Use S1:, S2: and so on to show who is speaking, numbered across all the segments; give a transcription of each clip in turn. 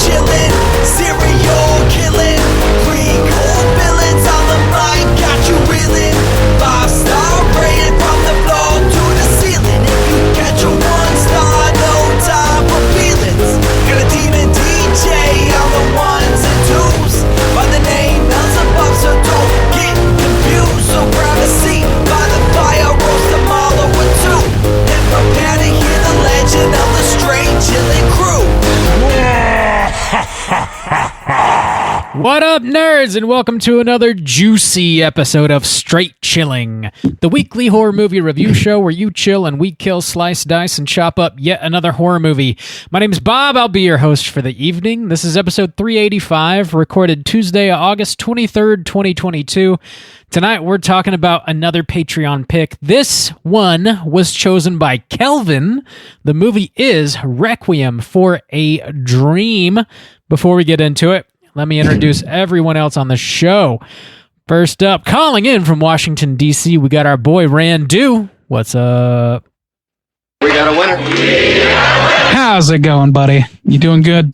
S1: chillin', serial killing, pre-core villains on the mic, got you reeling. 5-star rated from the floor to the ceiling. If you catch a 1-star, no time for feelings. Got a demon DJ on the ones and twos, by the name Beelzebub, so don't get confused. So grab a seat by the fire, roast them all over two, and prepare to hear the legend of the Straight Chillin' Crew.
S2: What up, nerds, and welcome to another juicy episode of Straight Chilling, the weekly horror movie review show where you chill and we kill, slice, dice, and chop up yet another horror movie. My name is Bob. I'll be your host for the evening. This is episode 385, recorded Tuesday, August 23rd, 2022. Tonight, we're talking about another Patreon pick. This one was chosen by Kelvin. The movie is Requiem for a Dream. Before we get into it, let me introduce everyone else on the show. First up, calling in from Washington, D.C., we got our boy Randu. What's up?
S3: We got a winner.
S4: How's it going, buddy? You doing good?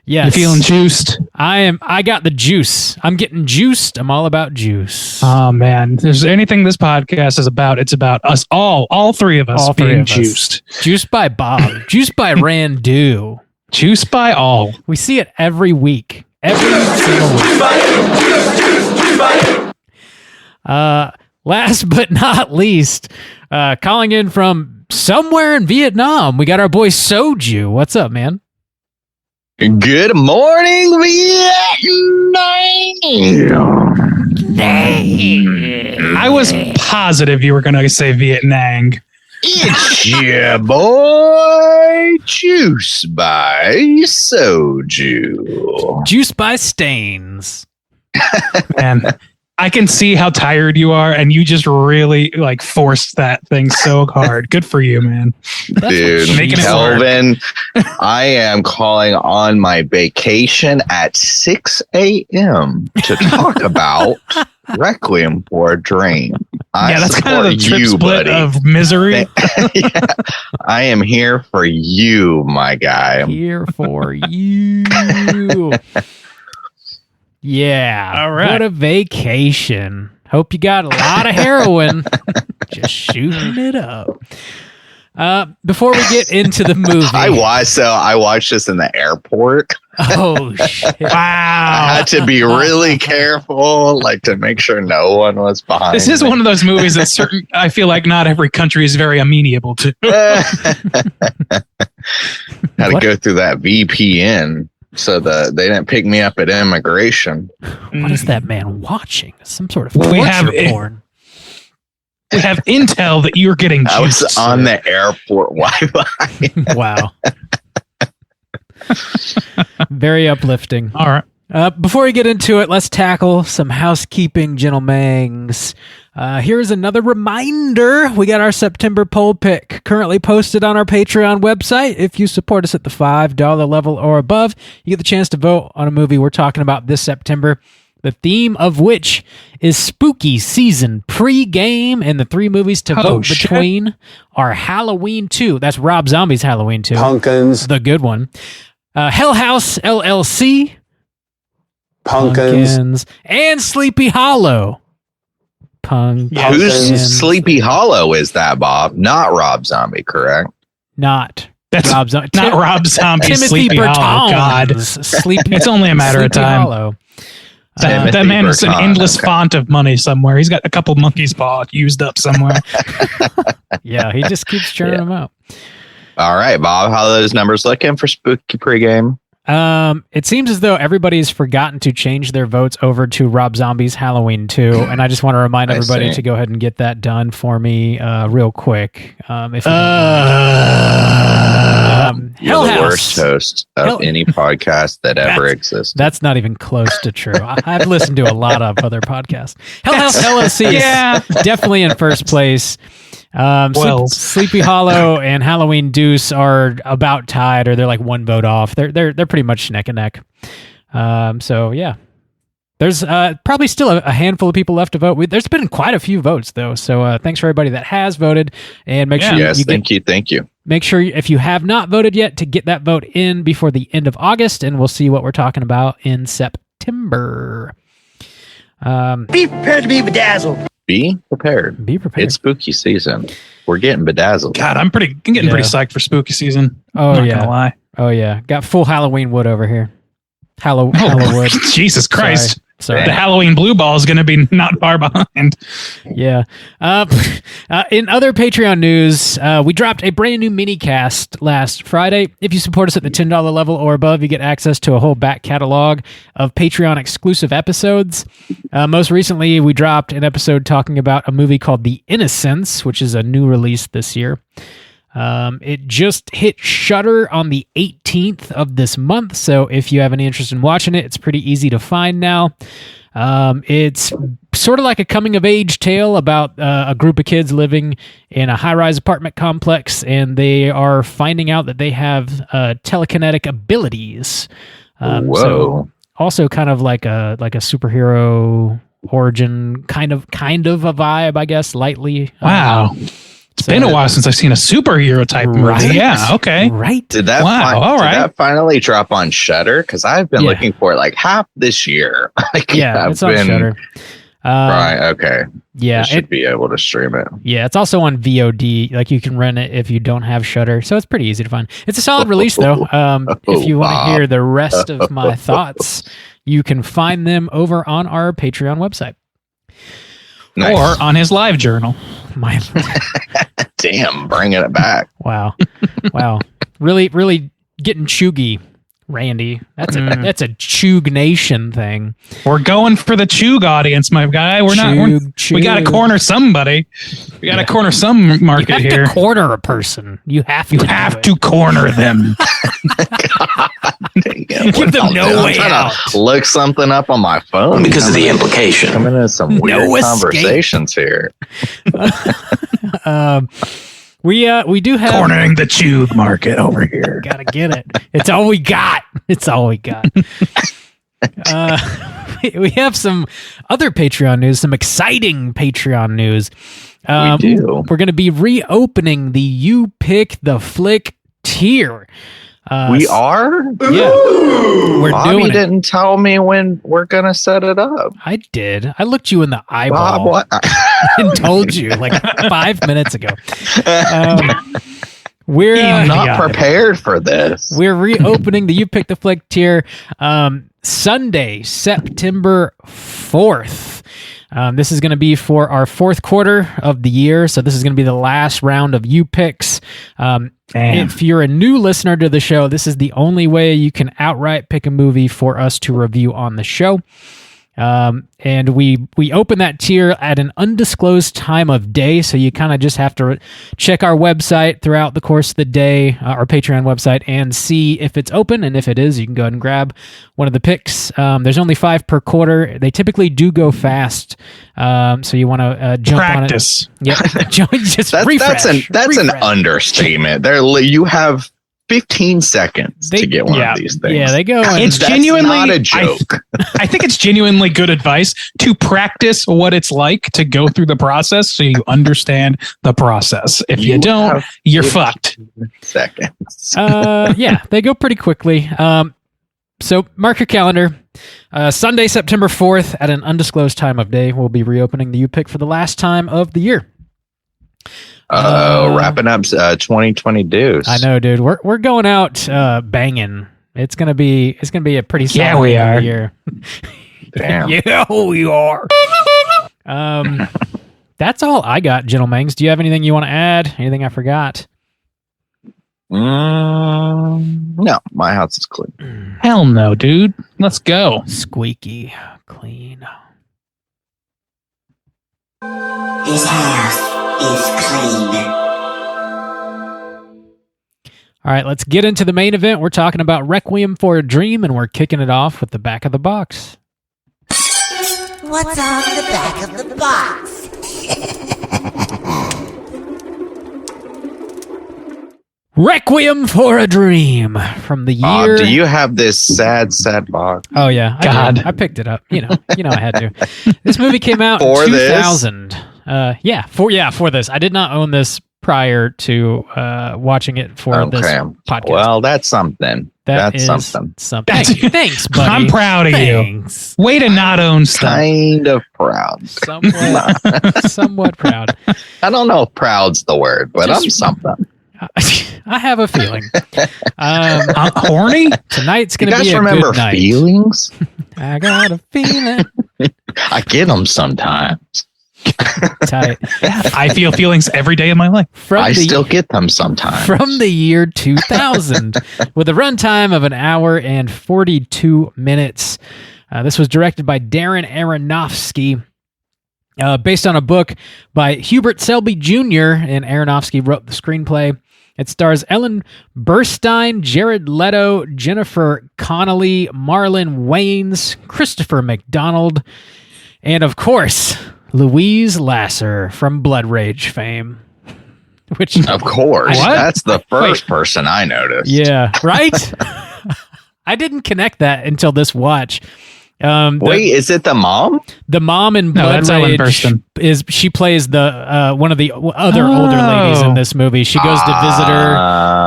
S2: Yes.
S4: You feeling juiced?
S2: I got the juice. I'm getting juiced. I'm all about juice.
S4: Oh, man. If there's anything this podcast is about, it's about us all three of us being juiced.
S2: Juiced by Bob. Juiced by Randu.
S4: Juiced by all.
S2: We see it every week. Every single week. Last but not least, calling in from somewhere in Vietnam, we got our boy Soju. What's up, man?
S3: Good morning, Vietnam.
S4: I was positive you were going to say Vietnam.
S3: It's your boy, Juice by Soju.
S2: Juice by Stains.
S4: Man, I can see how tired you are, and you just really forced that thing so hard. Good for you, man.
S3: Dude, Kelvin, I am calling on my vacation at 6 a.m. to talk about Requiem for a Dream.
S4: That's kind of the trip split of misery.
S3: Yeah, I am here for you, my guy.
S2: Here for you. Yeah.
S4: All right.
S2: What a vacation. Hope you got a lot of heroin. Just shooting it up. Before we get into the movie.
S3: I watched this in the airport.
S2: Oh, shit.
S4: Wow.
S3: I had to be really careful, to make sure no one was behind
S4: This is
S3: me.
S4: one of those movies that I feel like not every country is very amenable to.
S3: Had to go through that VPN so that they didn't pick me up at immigration.
S2: What is that man watching? Some sort of
S4: We
S2: torture
S4: have-
S2: porn.
S4: We have intel that you're getting juiced.
S3: I was on the airport Wi-Fi.
S2: Wow. Very uplifting.
S4: All right.
S2: Before we get into it, let's tackle some housekeeping, gentlemen's. Here's another reminder. We got our September poll pick currently posted on our Patreon website. If you support us at the $5 level or above, you get the chance to vote on a movie we're talking about this September, the theme of which is spooky season pre-game, and the three movies to vote between are Halloween 2. That's Rob Zombie's Halloween 2.
S5: Pumpkins.
S2: The good one. Hell House LLC.
S5: Pumpkins.
S2: And Sleepy Hollow.
S3: Who's Sleepy Hollow is that, Bob? Not Rob Zombie, correct?
S2: Not.
S4: That's
S2: Rob Zombie.
S4: not Rob Zombie's
S2: Timothy
S4: Sleepy Hollow. God.
S2: Sleepy.
S4: It's only a matter of
S2: Sleepy
S4: time.
S2: Hollow.
S4: That man is an endless font of money somewhere. He's got a couple monkey's paw used up somewhere.
S2: Yeah, he just keeps churning them out.
S3: All right, Bob, how are those numbers looking for spooky pregame?
S2: It seems as though everybody's forgotten to change their votes over to Rob Zombie's Halloween 2, and I just want to remind everybody to go ahead and get that done for me real quick. If you
S3: you're the worst host of any podcast that ever existed.
S2: That's not even close to true. I've listened to a lot of other podcasts. Hell House LLC is definitely in first place. Sleepy Hollow and Halloween Deuce are about tied, or they're like one vote off. They're pretty much neck and neck. So yeah, There's probably still a handful of people left to vote. There's been quite a few votes, though. So thanks for everybody that has voted. And make sure
S3: thank you.
S2: Make sure if you have not voted yet to get that vote in before the end of August, and we'll see what we're talking about in September.
S1: Be prepared to be bedazzled.
S3: Be prepared.
S2: Be prepared.
S3: It's spooky season. We're getting bedazzled.
S4: God, I'm getting pretty psyched for spooky season.
S2: Oh,
S4: Not
S2: yeah.
S4: gonna lie.
S2: Oh, yeah. Got full Halloween wood over here. Halloween.
S4: Jesus Christ.
S2: Sorry.
S4: The Halloween blue ball is going to be not far behind.
S2: Yeah. In other Patreon news, we dropped a brand new mini cast last Friday. If you support us at the $10 level or above, you get access to a whole back catalog of Patreon exclusive episodes. Most recently, we dropped an episode talking about a movie called The Innocents, which is a new release this year. It just hit Shudder on the 18th of this month, so if you have any interest in watching it, it's pretty easy to find now. It's sort of like a coming-of-age tale about a group of kids living in a high-rise apartment complex, and they are finding out that they have telekinetic abilities.
S3: Whoa!
S2: So also kind of like a superhero origin, kind of a vibe, I guess, lightly.
S4: Wow. It's been a while since I've seen a superhero type movie.
S2: Right?
S4: Yeah, okay.
S2: Right?
S3: Did that
S4: all right.
S3: Did that finally drop on Shudder? Because I've been looking for it like half this year.
S2: It's on Shudder.
S3: Right, okay.
S2: Yeah.
S3: I should be able to stream it.
S2: Yeah, it's also on VOD. Like, you can rent it if you don't have Shudder, so it's pretty easy to find. It's a solid release, though. If you want to hear the rest of my thoughts, you can find them over on our Patreon website.
S3: Nice.
S4: Or on his live journal.
S3: Damn, bringing it back.
S2: Wow. Really getting chuggy, Randy. That's a Chug Nation thing.
S4: We're going for the Chug audience, my guy. We got to corner somebody. We got to corner some market here.
S2: You have to corner a person. You have
S4: to corner them.
S2: Give them no way out.
S3: Look something up on my phone
S1: Because of the implication.
S3: Coming into some weird conversations here.
S2: We do have
S4: cornering the Chug market over here.
S2: Gotta get it. It's all we got. We have some other Patreon news, some exciting Patreon news.
S3: We do.
S2: We're going to be reopening the You Pick the Flick tier.
S3: We are?
S2: Yeah. We're
S3: Bobby
S2: doing it.
S3: didn't tell me when we're going to set it up.
S2: I did. I looked you in the eyeball
S3: Bob, what?
S2: and told you like 5 minutes ago. We're
S3: not prepared for this.
S2: We're reopening the You Pick the Flick tier Sunday, September 4th. This is going to be for our fourth quarter of the year, so this is going to be the last round of You Picks. If you're a new listener to the show, this is the only way you can outright pick a movie for us to review on the show. And we open that tier at an undisclosed time of day, so you kind of just have to check our website throughout the course of the day, our Patreon website, and see if it's open, and if it is, you can go ahead and grab one of the picks. There's only 5 per quarter. They typically do go fast, so you want to jump
S4: Practice.
S2: on it. Yeah, just refresh.
S3: That's an understatement. You have 15 seconds to get one of these things.
S2: Yeah, they go.
S4: It's genuinely
S3: not a joke.
S4: I think it's genuinely good advice to practice what it's like to go through the process so you understand the process. If you don't, you're fucked.
S3: Seconds.
S2: Yeah, they go pretty quickly. So mark your calendar. Sunday, September 4th at an undisclosed time of day, we'll be reopening the You Pick for the last time of the year.
S3: Wrapping up 2020 dues.
S2: I know, dude. We're going out banging. It's gonna be a pretty solid
S4: we are.
S2: year.
S3: Damn.
S2: Yeah, we are. That's all I got, gentlemen. Do you have anything you want to add? Anything I forgot?
S3: No, my house is clean.
S4: Hell no, dude. Let's go.
S2: Squeaky clean.
S5: This house is clean.
S2: All right, let's get into the main event. We're talking about Requiem for a Dream, and we're kicking it off with the back of the box.
S5: What's on the back of the box?
S2: Requiem for a Dream from the year.
S3: Do you have this sad box?
S2: Oh yeah,
S4: God.
S2: I picked it up. You know, I had to. This movie came out
S3: For
S2: in
S3: this?
S2: 2000. For this. I did not own this prior to watching it for this podcast.
S3: Well, that's something. That's something.
S2: Thanks, buddy.
S4: I'm proud of you. Way to not own stuff.
S3: Kind of proud.
S2: Somewhat proud.
S3: I don't know if proud's the word, but I'm something.
S2: I have a feeling.
S4: Horny?
S2: Tonight's going to
S3: You
S2: be
S3: guys
S2: a
S3: remember
S2: good night.
S3: feelings?
S2: I got a feeling.
S3: I get them sometimes.
S2: Tight.
S4: I feel feelings every day of my life.
S3: I still get them sometimes.
S2: From the year 2000, with a runtime of 1 hour and 42 minutes. This was directed by Darren Aronofsky, based on a book by Hubert Selby Jr., and Aronofsky wrote the screenplay. It stars Ellen Burstyn, Jared Leto, Jennifer Connelly, Marlon Wayans, Christopher McDonald, and of course, Louise Lasser from Blood Rage fame. Which,
S3: of course,
S2: What?
S3: That's the first person I noticed.
S2: yeah, right? I didn't connect that until this watch.
S3: Wait, is it the mom?
S2: The mom in
S4: No,
S2: Blood
S4: that's Ellen
S2: Rage
S4: Burstyn.
S2: she plays the one of the other older ladies in this movie. She goes to visit her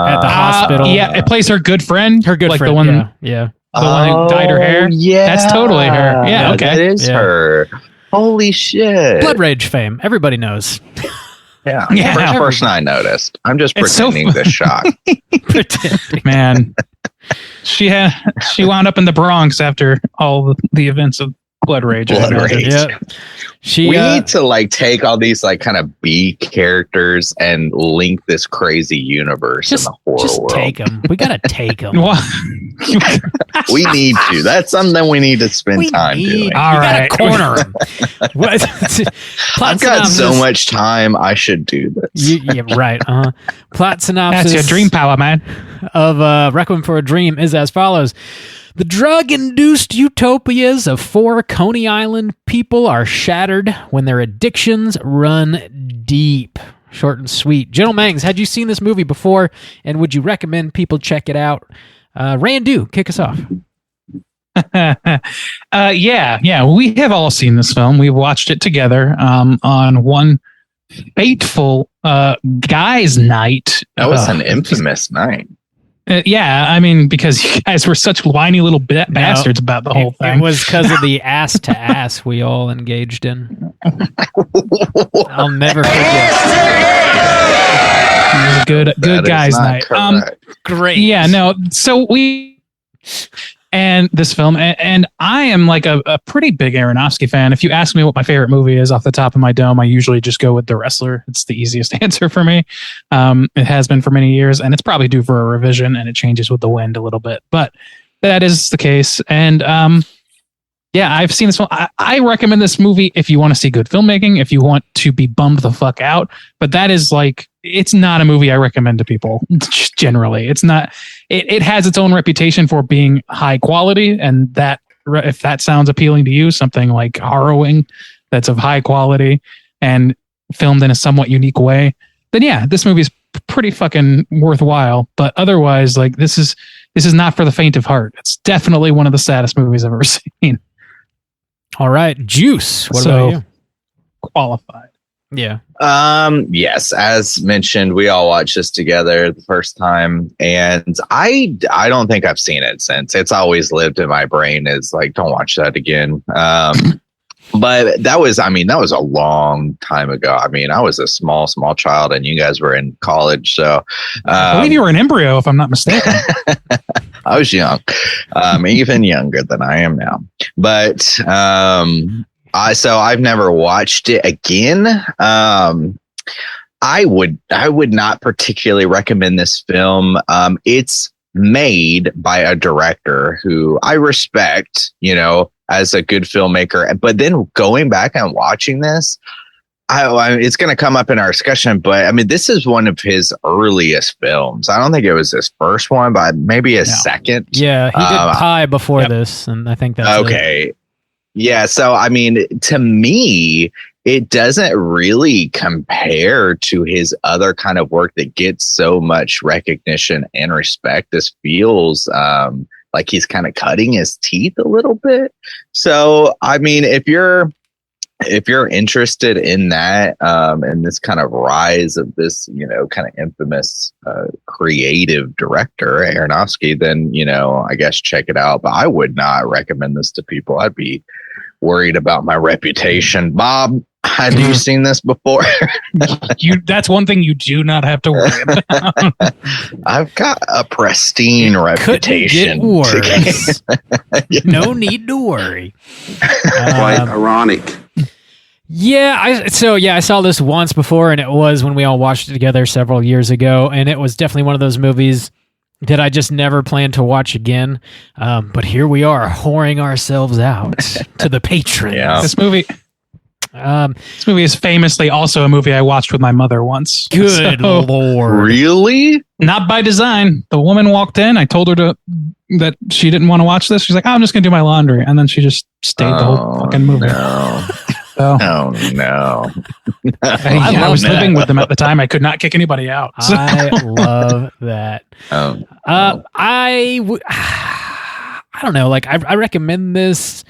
S2: at the hospital.
S4: Yeah, it plays her good friend.
S2: Her good
S4: like
S2: friend.
S4: The one,
S2: yeah.
S4: the one who dyed her hair.
S3: Yeah,
S4: That's totally her. Yeah, okay.
S3: that is
S2: Yeah.
S3: her. Holy shit!
S2: Blood Rage fame. Everybody knows.
S3: Yeah,
S4: Yeah.
S3: first person I noticed. I'm just
S4: It's so
S3: pretending this shock.
S2: Pretending.
S4: Man, she wound up in the Bronx after all the events of Blood Rage. I
S3: Blood
S4: imagine.
S3: Rage.
S2: Yeah. She
S3: We need to take all these kind of B characters and link this crazy universe in the horror
S2: just
S3: world.
S2: take them. We gotta take them.
S4: Well,
S3: We need to. That's something we need to spend time doing.
S4: All
S2: we
S4: right.
S2: gotta corner them.
S3: I've got so much time. I should do this.
S2: Yeah, right. Plot synopsis.
S4: that's your dream power, man.
S2: Of Requiem for a Dream is as follows. The drug-induced utopias of 4 Coney Island people are shattered when their addictions run deep. Short and sweet. Gentle Mangs, had you seen this movie before, and would you recommend people check it out? Randu, kick us off.
S4: Yeah. We have all seen this film. We watched it together on one fateful guys' night.
S3: That was an infamous night.
S4: Yeah, I mean, because you guys were such whiny little bastards about the whole thing.
S2: It was because of the ass to ass we all engaged in. I'll never forget.
S4: It was a good
S3: That is
S4: guys'
S3: not
S4: night.
S3: correct.
S2: Great.
S4: Yeah, no. So and this film, and I am like a pretty big Aronofsky fan. If you ask me what my favorite movie is off the top of my dome, I usually just go with The Wrestler. It's the easiest answer for me. It has been for many years, and it's probably due for a revision, and it changes with the wind a little bit. But that is the case. And yeah, I've seen this film. I recommend this movie if you want to see good filmmaking, if you want to be bummed the fuck out. But that is it's not a movie I recommend to people generally. It's not. It has its own reputation for being high quality, and that if that sounds appealing to you, something like Harrowing that's of high quality and filmed in a somewhat unique way, then yeah, this movie is pretty fucking worthwhile. But otherwise, this is not for the faint of heart. It's definitely one of the saddest movies I've ever seen.
S2: All right, Juice. What about you?
S4: Qualified.
S2: Yeah.
S3: Yes, as mentioned, we all watched this together the first time, and I don't think I've seen it since. It's always lived in my brain as don't watch that again. But that was a long time ago. I mean, I was a small child, and you guys were in college, so
S4: I believe you were an embryo, if I'm not mistaken.
S3: I was young, even younger than I am now. But so I've never watched it again. I would not particularly recommend this film. It's made by a director who I respect, as a good filmmaker. But then going back and watching this, it's going to come up in our discussion, but I mean, this is one of his earliest films. I don't think it was his first one, but maybe his second.
S2: Yeah, he did Pie before this, and I think that's
S3: okay. Yeah, so I mean, to me, it doesn't really compare to his other kind of work that gets so much recognition and respect. This feels like he's kind of cutting his teeth a little bit. So, I mean, if you're interested in that, and this kind of rise of this, kind of infamous creative director, Aronofsky, then, I guess check it out. But I would not recommend this to people. I'd be worried about my reputation. Bob, have you seen this before?
S4: That's one thing you do not have to worry about.
S3: I've got a pristine reputation.
S2: Couldn't get worse. No need to worry.
S6: Quite ironic.
S2: Yeah, I saw this once before, and it was when we all watched it together several years ago, and it was definitely one of those movies that I just never planned to watch again. But here we are, whoring ourselves out to the patrons.
S3: Yeah.
S4: This movie is famously also a movie I watched with my mother once.
S2: Good Lord.
S3: Really?
S4: Not by design. The woman walked in. I told her that she didn't want to watch this. She's like, I'm just going to do my laundry. And then she just stayed the whole fucking movie.
S3: No.
S4: So,
S3: Oh, no.
S4: I was living with them at the time. I could not kick anybody out. So.
S2: I love that. I don't know. Like, I recommend this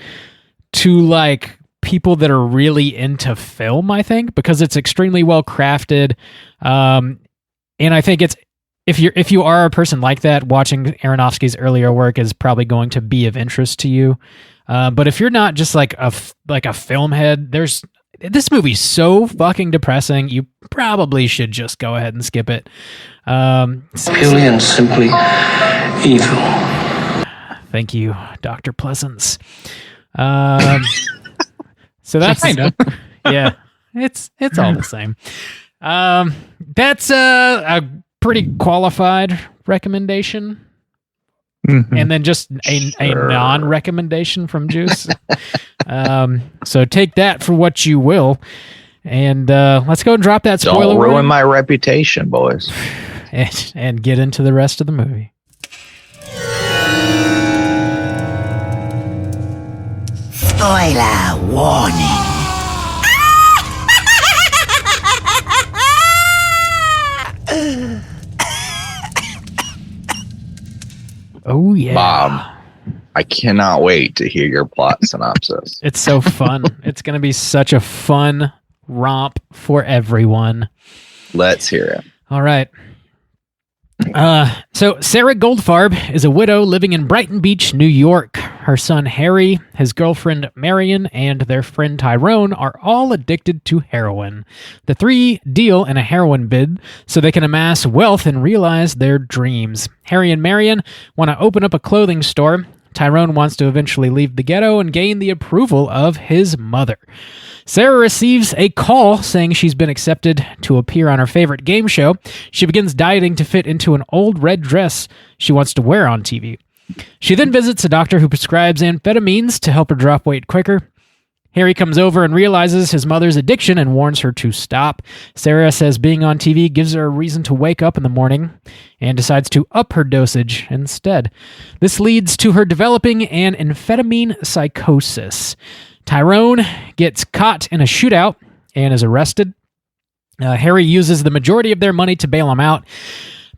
S2: to like people that are really into film, I think, because it's extremely well crafted. And I think if you are a person like that, watching Aronofsky's earlier work is probably going to be of interest to you. But if you're not just like a film head, this movie's so fucking depressing. You probably should just go ahead and skip it.
S7: Purely and simply evil.
S2: Thank you, Dr. Pleasance. So that's yeah, it's all the same. That's a pretty qualified recommendation.
S4: Mm-hmm.
S2: And then just a non-recommendation from Juice. So take that for what you will. And let's go and drop that spoiler.
S3: Don't ruin my reputation, boys.
S2: And get into the rest of the movie.
S5: Spoiler warning.
S2: Oh, yeah.
S3: Bob, I cannot wait to hear your plot synopsis.
S2: It's so fun. It's going to be such a fun romp for everyone.
S3: Let's hear it.
S2: All right. So Sarah Goldfarb is a widow living in Brighton Beach, New York. Her son Harry, his girlfriend Marion, and their friend Tyrone are all addicted to heroin. The three deal in a heroin bid so they can amass wealth and realize their dreams. Harry and Marion want to open up a clothing store. Tyrone wants to eventually leave the ghetto and gain the approval of his mother. Sarah receives a call saying she's been accepted to appear on her favorite game show. She begins dieting to fit into an old red dress she wants to wear on TV. She then visits a doctor who prescribes amphetamines to help her drop weight quicker. Harry comes over and realizes his mother's addiction and warns her to stop. Sarah says being on TV gives her a reason to wake up in the morning and decides to up her dosage instead. This leads to her developing an amphetamine psychosis. Tyrone gets caught in a shootout and is arrested. Harry uses the majority of their money to bail him out.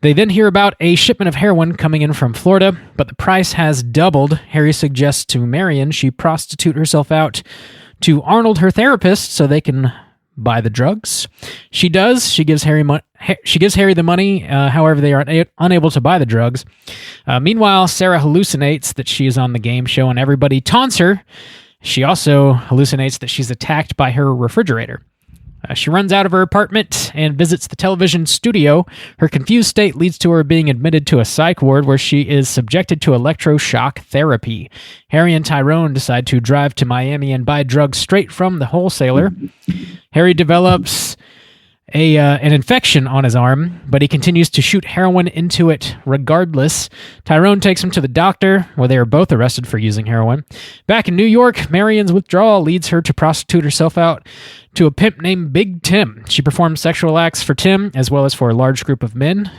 S2: They then hear about a shipment of heroin coming in from Florida, but the price has doubled. Harry suggests to Marion she prostitute herself out to Arnold, her therapist, so they can buy the drugs. She does. She gives Harry the money. However, they are unable to buy the drugs. Meanwhile, Sarah hallucinates that she is on the game show and everybody taunts her. She also hallucinates that she's attacked by her refrigerator. She runs out of her apartment and visits the television studio. Her confused state leads to her being admitted to a psych ward where she is subjected to electroshock therapy. Harry and Tyrone decide to drive to Miami and buy drugs straight from the wholesaler. Harry develops an infection on his arm, but he continues to shoot heroin into it regardless. Tyrone takes him to the doctor, where they are both arrested for using heroin. Back in New York, Marion's withdrawal leads her to prostitute herself out to a pimp named Big Tim. She performs sexual acts for Tim, as well as for a large group of men,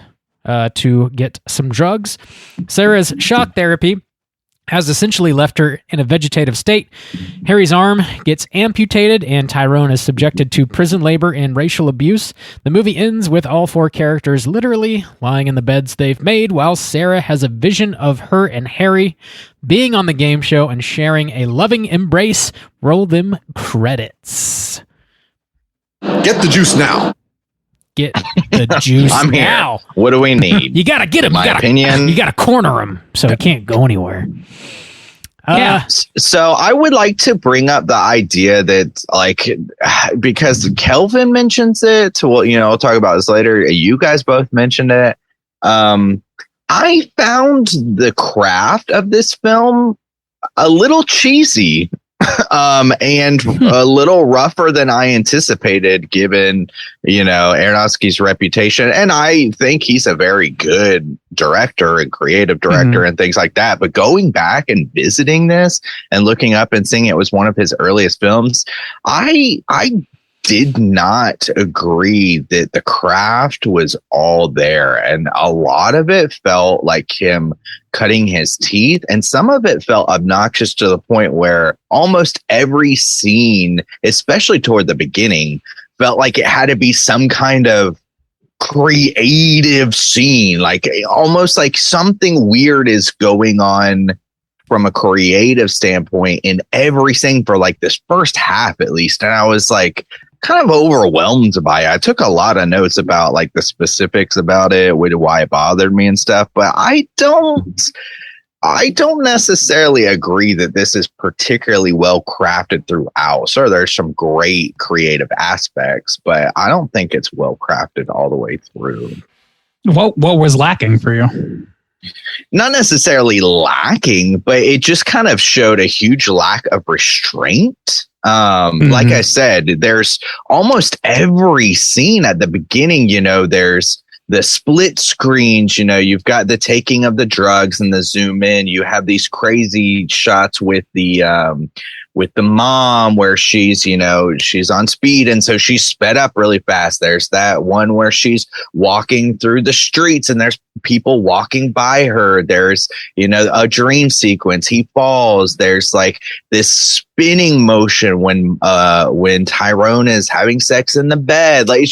S2: to get some drugs. Sarah's shock therapy has essentially left her in a vegetative state. Harry's arm gets amputated, and Tyrone is subjected to prison labor and racial abuse. The movie ends with all 4 characters literally lying in the beds they've made, while Sarah has a vision of her and Harry being on the game show and sharing a loving embrace. Roll them credits.
S6: Get the juice now.
S2: Get the juice
S3: I'm here.
S2: now.
S3: What do we need?
S2: You gotta get him.
S3: My opinion.
S2: You gotta corner him so he can't go anywhere.
S3: So I would like to bring up the idea that, like, because Kelvin mentions it, well, I'll talk about this later. You guys both mentioned it. I found the craft of this film a little cheesy. And a little rougher than I anticipated, given, Aronofsky's reputation. And I think he's a very good director and creative director and things like that. But going back and visiting this and looking up and seeing it was one of his earliest films, I did not agree that the craft was all there. And a lot of it felt like him cutting his teeth, and some of it felt obnoxious to the point where almost every scene, especially toward the beginning, felt like it had to be some kind of creative scene, like almost like something weird is going on from a creative standpoint in everything for like this first half at least. And I was like kind of overwhelmed by it. I took a lot of notes about like the specifics about it, why it bothered me and stuff, but I don't necessarily agree that this is particularly well crafted throughout. Sure, there's some great creative aspects, but I don't think it's well crafted all the way through.
S4: What was lacking for you?
S3: Not necessarily lacking, but it just kind of showed a huge lack of restraint. Like I said, there's almost every scene at the beginning, there's the split screens, you've got the taking of the drugs and the zoom in. You have these crazy shots with the mom where she's on speed. And so she's sped up really fast. There's that one where she's walking through the streets and there's people walking by her. There's, a dream sequence. He falls. There's like this spinning motion when Tyrone is having sex in the bed. Like,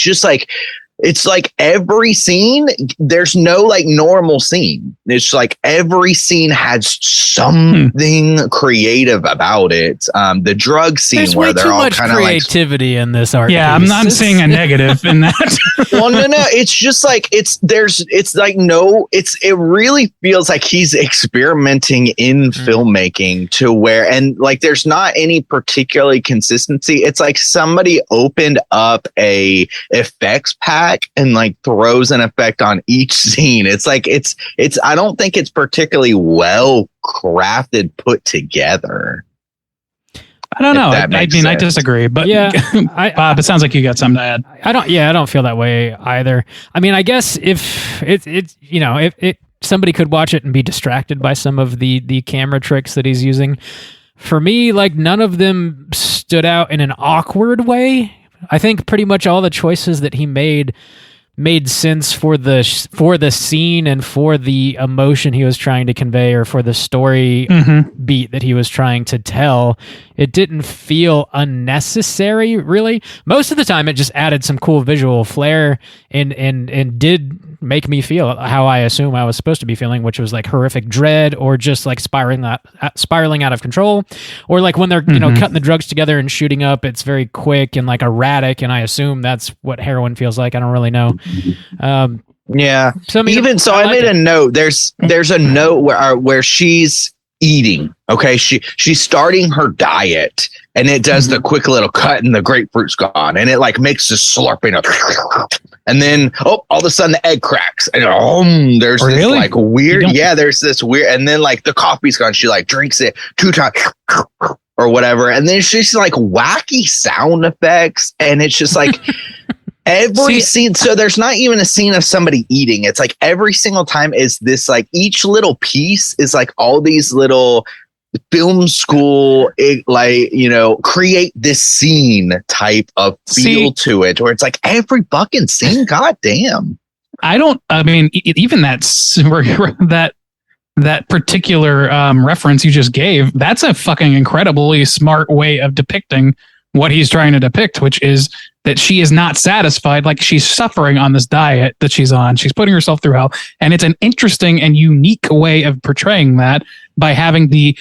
S3: it's like every scene, there's no like normal scene. It's like every scene has something creative about it. The drug scene
S2: There's
S3: where
S2: way
S3: they're
S2: too
S3: all
S2: much
S3: kind of like
S2: creativity in this art.
S4: Yeah,
S2: piece.
S4: I'm seeing a negative in that.
S3: well, no, it's just like it really feels like he's experimenting in filmmaking to where, and like there's not any particularly consistency. It's like somebody opened up a effects pack and like throws an effect on each scene. It's like it's I don't think it's particularly well crafted, put together.
S4: I don't know. I disagree, but
S2: yeah,
S4: Bob, it sounds like you got something to add.
S2: I don't feel that way either. I mean, I guess if if somebody could watch it and be distracted by some of the camera tricks that he's using. For me, like none of them stood out in an awkward way. I think pretty much all the choices that he made sense for the scene and for the emotion he was trying to convey, or for the story beat that he was trying to tell. It didn't feel unnecessary, really. Most of the time, it just added some cool visual flair and did make me feel how I assume I was supposed to be feeling, which was like horrific dread, or just like spiraling out of control, or like when they're cutting the drugs together and shooting up. It's very quick and like erratic, and I assume that's what heroin feels like. I don't really know.
S3: Yeah.
S2: So I mean,
S3: I made a note. There's a note where she's eating. Okay, she's starting her diet, and it does the quick little cut, and the grapefruit's gone, and it like makes this slurping up, and then all of a sudden the egg cracks, and there's this like weird, there's this weird, and then like the coffee's gone. She like drinks it 2 times or whatever, and then she's like wacky sound effects, and it's just like. Every scene, so there's not even a scene of somebody eating. It's like every single time is this like each little piece is like all these little film school, create this scene type of feel to it, where it's like every fucking scene. God damn.
S4: Even that that particular reference you just gave, that's a fucking incredibly smart way of depicting what he's trying to depict, which is that she is not satisfied. Like, she's suffering on this diet that she's on. She's putting herself through hell. And it's an interesting and unique way of portraying that by having the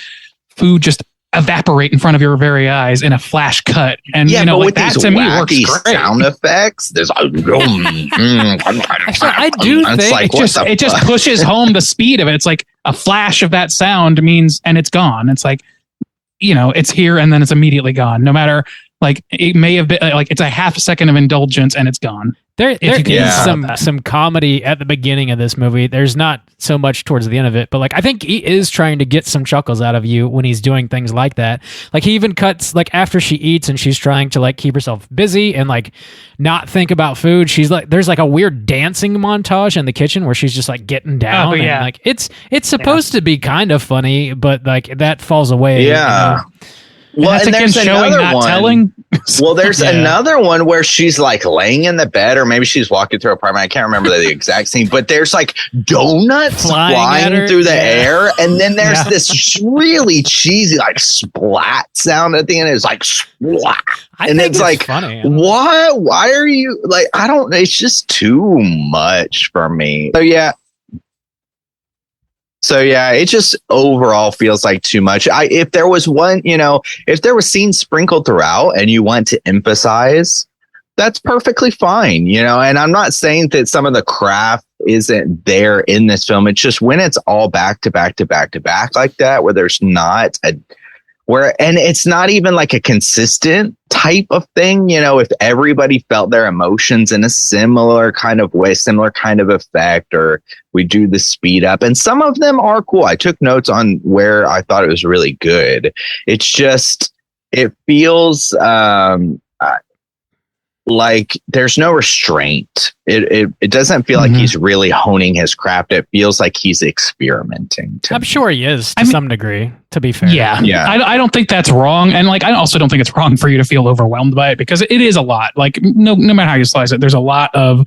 S4: food just evaporate in front of your very eyes in a flash cut. And
S3: yeah,
S4: you know,
S3: but
S4: like,
S3: with
S4: that
S3: these
S4: to me works
S3: wacky
S4: great.
S3: sound effects, there's
S2: I do think
S4: It just pushes home the speed of it. It's like a flash of that sound means, and it's gone. It's like, you know, it's here and then it's immediately gone. No matter, like, it may have been like it's a half a second of indulgence and it's gone.
S2: There is some comedy at the beginning of this movie. There's not so much towards the end of it, but like I think he is trying to get some chuckles out of you when he's doing things like that. Like, he even cuts, like, after she eats and she's trying to like keep herself busy and like not think about food. She's like, there's like a weird dancing montage in the kitchen where she's just like getting down.
S4: yeah.
S2: And, like, it's supposed to be kind of funny, but like that falls away.
S3: Yeah.
S2: You know?
S3: Well, and there's
S4: showing,
S3: another
S4: not
S3: one.
S4: telling.
S3: Well, there's another one where she's like laying in the bed, or maybe she's walking through her apartment. I can't remember the exact scene, but there's like donuts flying through the air, and then there's this really cheesy like splat sound at the end. It's like splat, and it's like,
S2: funny.
S3: What? Why are you like? I don't. It's just too much for me. So yeah, it just overall feels like too much. If there was one, you know, if there were scenes sprinkled throughout and you want to emphasize, that's perfectly fine, you know. And I'm not saying that some of the craft isn't there in this film. It's just when it's all back to back to back to back like that, where there's not and it's not even like a consistent type of thing, you know, if everybody felt their emotions in a similar kind of way, similar kind of effect, or we do the speed up, and some of them are cool. I took notes on where I thought it was really good. It's just, it feels like there's no restraint. It doesn't feel like he's really honing his craft. It feels like he's experimenting.
S2: I'm sure he is to some degree, to be fair.
S4: Yeah. I don't think that's wrong. And like, I also don't think it's wrong for you to feel overwhelmed by it, because it is a lot. Like, no matter how you slice it, there's a lot of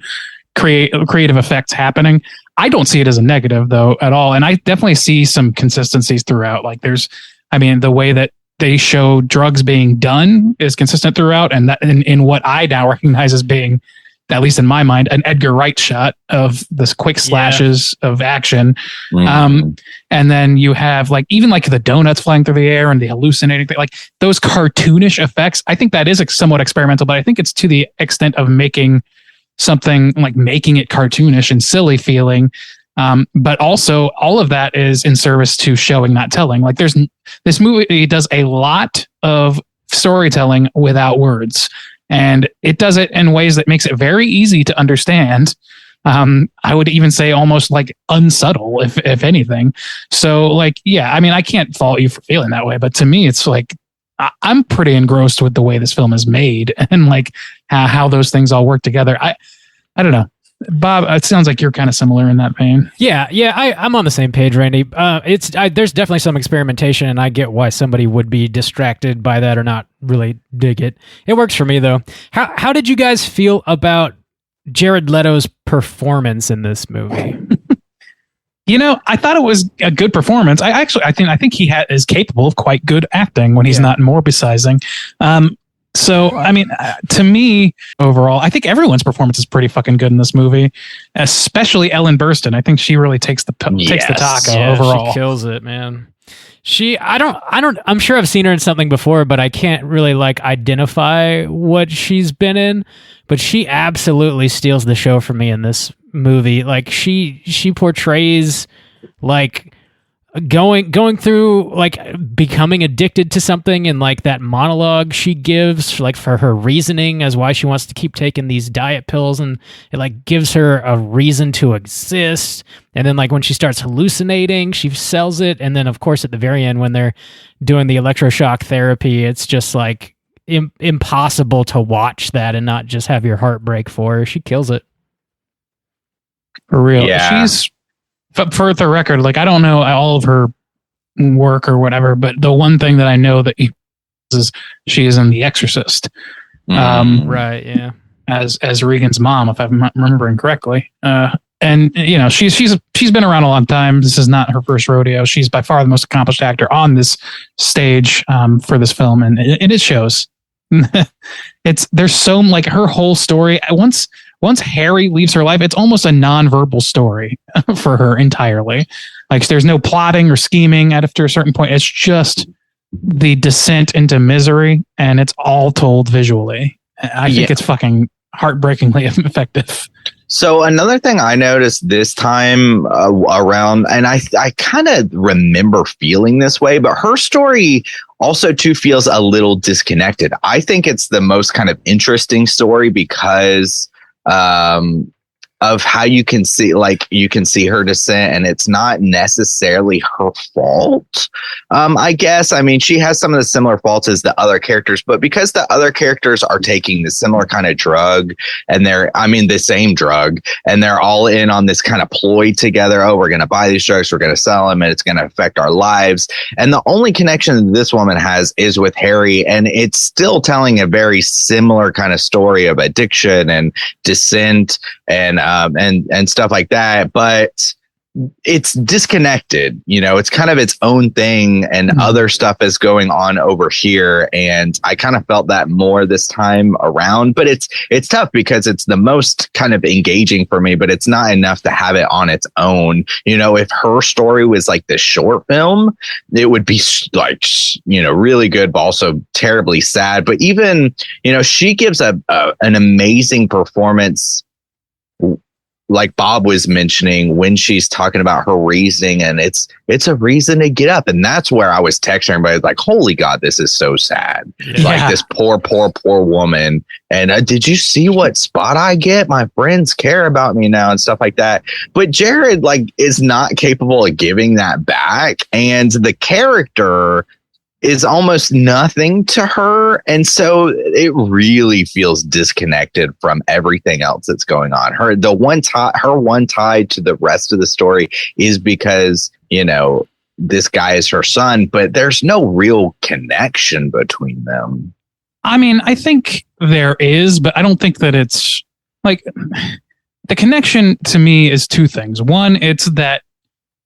S4: creative effects happening. I don't see it as a negative though at all. And I definitely see some consistencies throughout. Like, the way that they show drugs being done is consistent throughout, and that in what I now recognize as being, at least in my mind, an Edgar Wright shot of this quick slashes of action. And then you have like even like the donuts flying through the air and the hallucinating thing, like those cartoonish effects. I think that is somewhat experimental, but I think it's to the extent of making something like making it cartoonish and silly feeling. But also all of that is in service to showing, not telling. Like, this movie does a lot of storytelling without words, and it does it in ways that makes it very easy to understand. I would even say almost like unsubtle, if anything. So like, yeah, I mean, I can't fault you for feeling that way, but to me, it's like, I'm pretty engrossed with the way this film is made and like how those things all work together. I don't know. Bob, it sounds like you're kind of similar in that vein.
S2: Yeah, I'm on the same page, Randy. There's definitely some experimentation, and I get why somebody would be distracted by that or not really dig it. It works for me, though. How did you guys feel about Jared Leto's performance in this movie?
S4: You know, I thought it was a good performance. I think he is capable of quite good acting when he's not morbidizing. So, I mean, to me, overall, I think everyone's performance is pretty fucking good in this movie, especially Ellen Burstyn. I think she really takes the taco overall.
S2: She kills it, man. I'm sure I've seen her in something before, but I can't really like identify what she's been in, but she absolutely steals the show for me in this movie. Like, she portrays like going through like becoming addicted to something, and like that monologue she gives like for her reasoning as why she wants to keep taking these diet pills, and it like gives her a reason to exist. And then like when she starts hallucinating, she sells it. And then of course at the very end when they're doing the electroshock therapy, it's just like impossible to watch that and not just have your heart break for her. She kills it
S4: for real.
S3: Yeah.
S4: She's, for the record, like, I don't know all of her work or whatever, but the one thing that I know that is she is in The Exorcist.
S2: Right, yeah.
S4: As Regan's mom, if I'm remembering correctly. and you know, she's been around a long time. This is not her first rodeo. She's by far the most accomplished actor on this stage for this film, and it shows. There's so like her whole story. Once Harry leaves her life, it's almost a non-verbal story for her entirely. Like there's no plotting or scheming after a certain point. It's just the descent into misery, and it's all told visually. I think it's fucking heartbreakingly effective.
S3: So another thing I noticed this time around, and I kind of remember feeling this way, but her story also too feels a little disconnected. I think it's the most kind of interesting story because of how you can see her descent, and it's not necessarily her fault. I guess, I mean, she has some of the similar faults as the other characters, but because the other characters are taking the similar kind of drug, and the same drug, and they're all in on this kind of ploy together. Oh, we're going to buy these drugs, we're going to sell them, and it's going to affect our lives. And the only connection that this woman has is with Harry, and it's still telling a very similar kind of story of addiction and descent and stuff like that, but it's disconnected. You know, it's kind of its own thing, and other stuff is going on over here. And I kind of felt that more this time around, but it's tough because it's the most kind of engaging for me, but it's not enough to have it on its own. You know, if her story was like the short film, it would be like, you know, really good, but also terribly sad. But even, you know, she gives an amazing performance, like Bob was mentioning, when she's talking about her reasoning, and it's a reason to get up. And that's where I was texting everybody like, holy God, this is so sad. Yeah. Like this poor woman. And did you see what spot I get? My friends care about me now and stuff like that. But Jared is not capable of giving that back. And the character is almost nothing to her. And so it really feels disconnected from everything else that's going on. Her one tie to the rest of the story is because, you know, this guy is her son, but there's no real connection between them.
S4: I mean, I think there is, but I don't think that it's like the connection to me is two things. One, it's that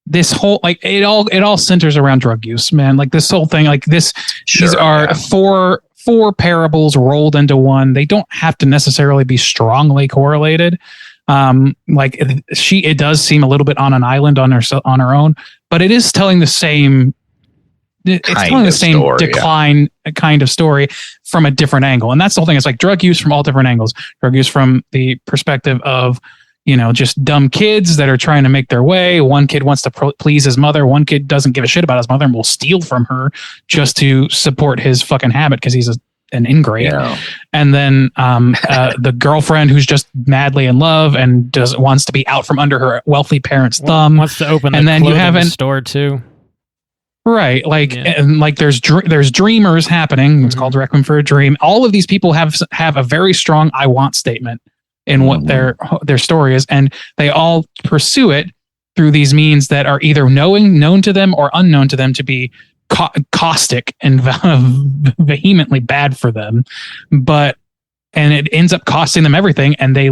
S4: this whole, like, it all centers around drug use, man. Like this whole thing, like this, these are four parables rolled into one. They don't have to necessarily be strongly correlated. It does seem a little bit on an island on her own, but it is telling the same. It's telling the same story, decline kind of story from a different angle, and that's the whole thing. It's like drug use from all different angles. Drug use from the perspective of, you know, just dumb kids that are trying to make their way. One kid wants to please his mother. One kid doesn't give a shit about his mother and will steal from her just to support his fucking habit because he's an ingrate. Yeah. And then the girlfriend who's just madly in love and wants to be out from under her wealthy parents' thumb.
S2: Wants to open the clothing store too.
S4: Right. Like, and like there's dreamers happening. It's called Requiem for a Dream. All of these people have a very strong I want statement in what their story is, and they all pursue it through these means that are either known to them or unknown to them to be caustic and vehemently bad for them, and it ends up costing them everything, and they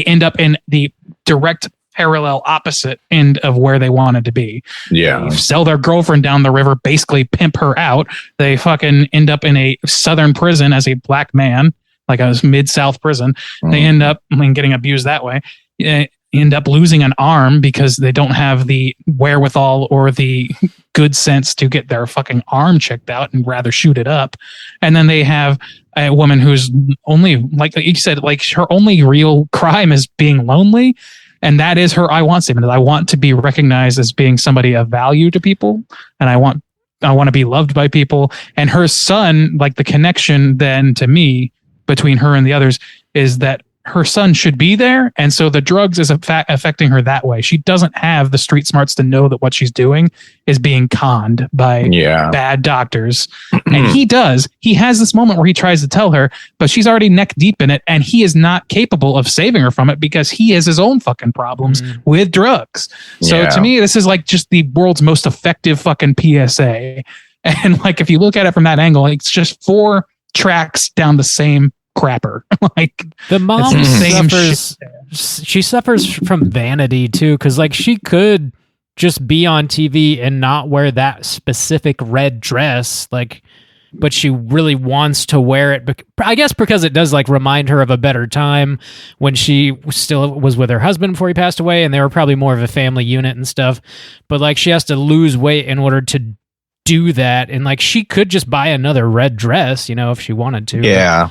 S4: end up in the direct parallel opposite end of where they wanted to be.
S3: Yeah,
S4: they sell their girlfriend down the river, basically pimp her out. They fucking end up in a southern prison as a black man, like a mid-South prison. They end up getting abused that way. End up losing an arm because they don't have the wherewithal or the good sense to get their fucking arm checked out and rather shoot it up. And then they have a woman who's only, like you said, like her only real crime is being lonely. And that is her I want statement. I want to be recognized as being somebody of value to people. And I want to be loved by people. And her son, like the connection then to me between her and the others is that her son should be there. And so the drugs is affecting her that way. She doesn't have the street smarts to know that what she's doing is being conned by bad doctors. And he does. He has this moment where he tries to tell her, but she's already neck deep in it. And he is not capable of saving her from it because he has his own fucking problems with drugs. So to me, this is like just the world's most effective fucking PSA. And like, if you look at it from that angle, it's just 4 tracks down the same crapper. Like
S2: the mom
S4: it's the same
S2: she suffers from vanity too, because like she could just be on TV and not wear that specific red dress, like, but she really wants to wear it. I guess because it does like remind her of a better time when she still was with her husband before he passed away, and they were probably more of a family unit and stuff. But like she has to lose weight in order to do that, and like she could just buy another red dress, you know, if she wanted to.
S3: Yeah,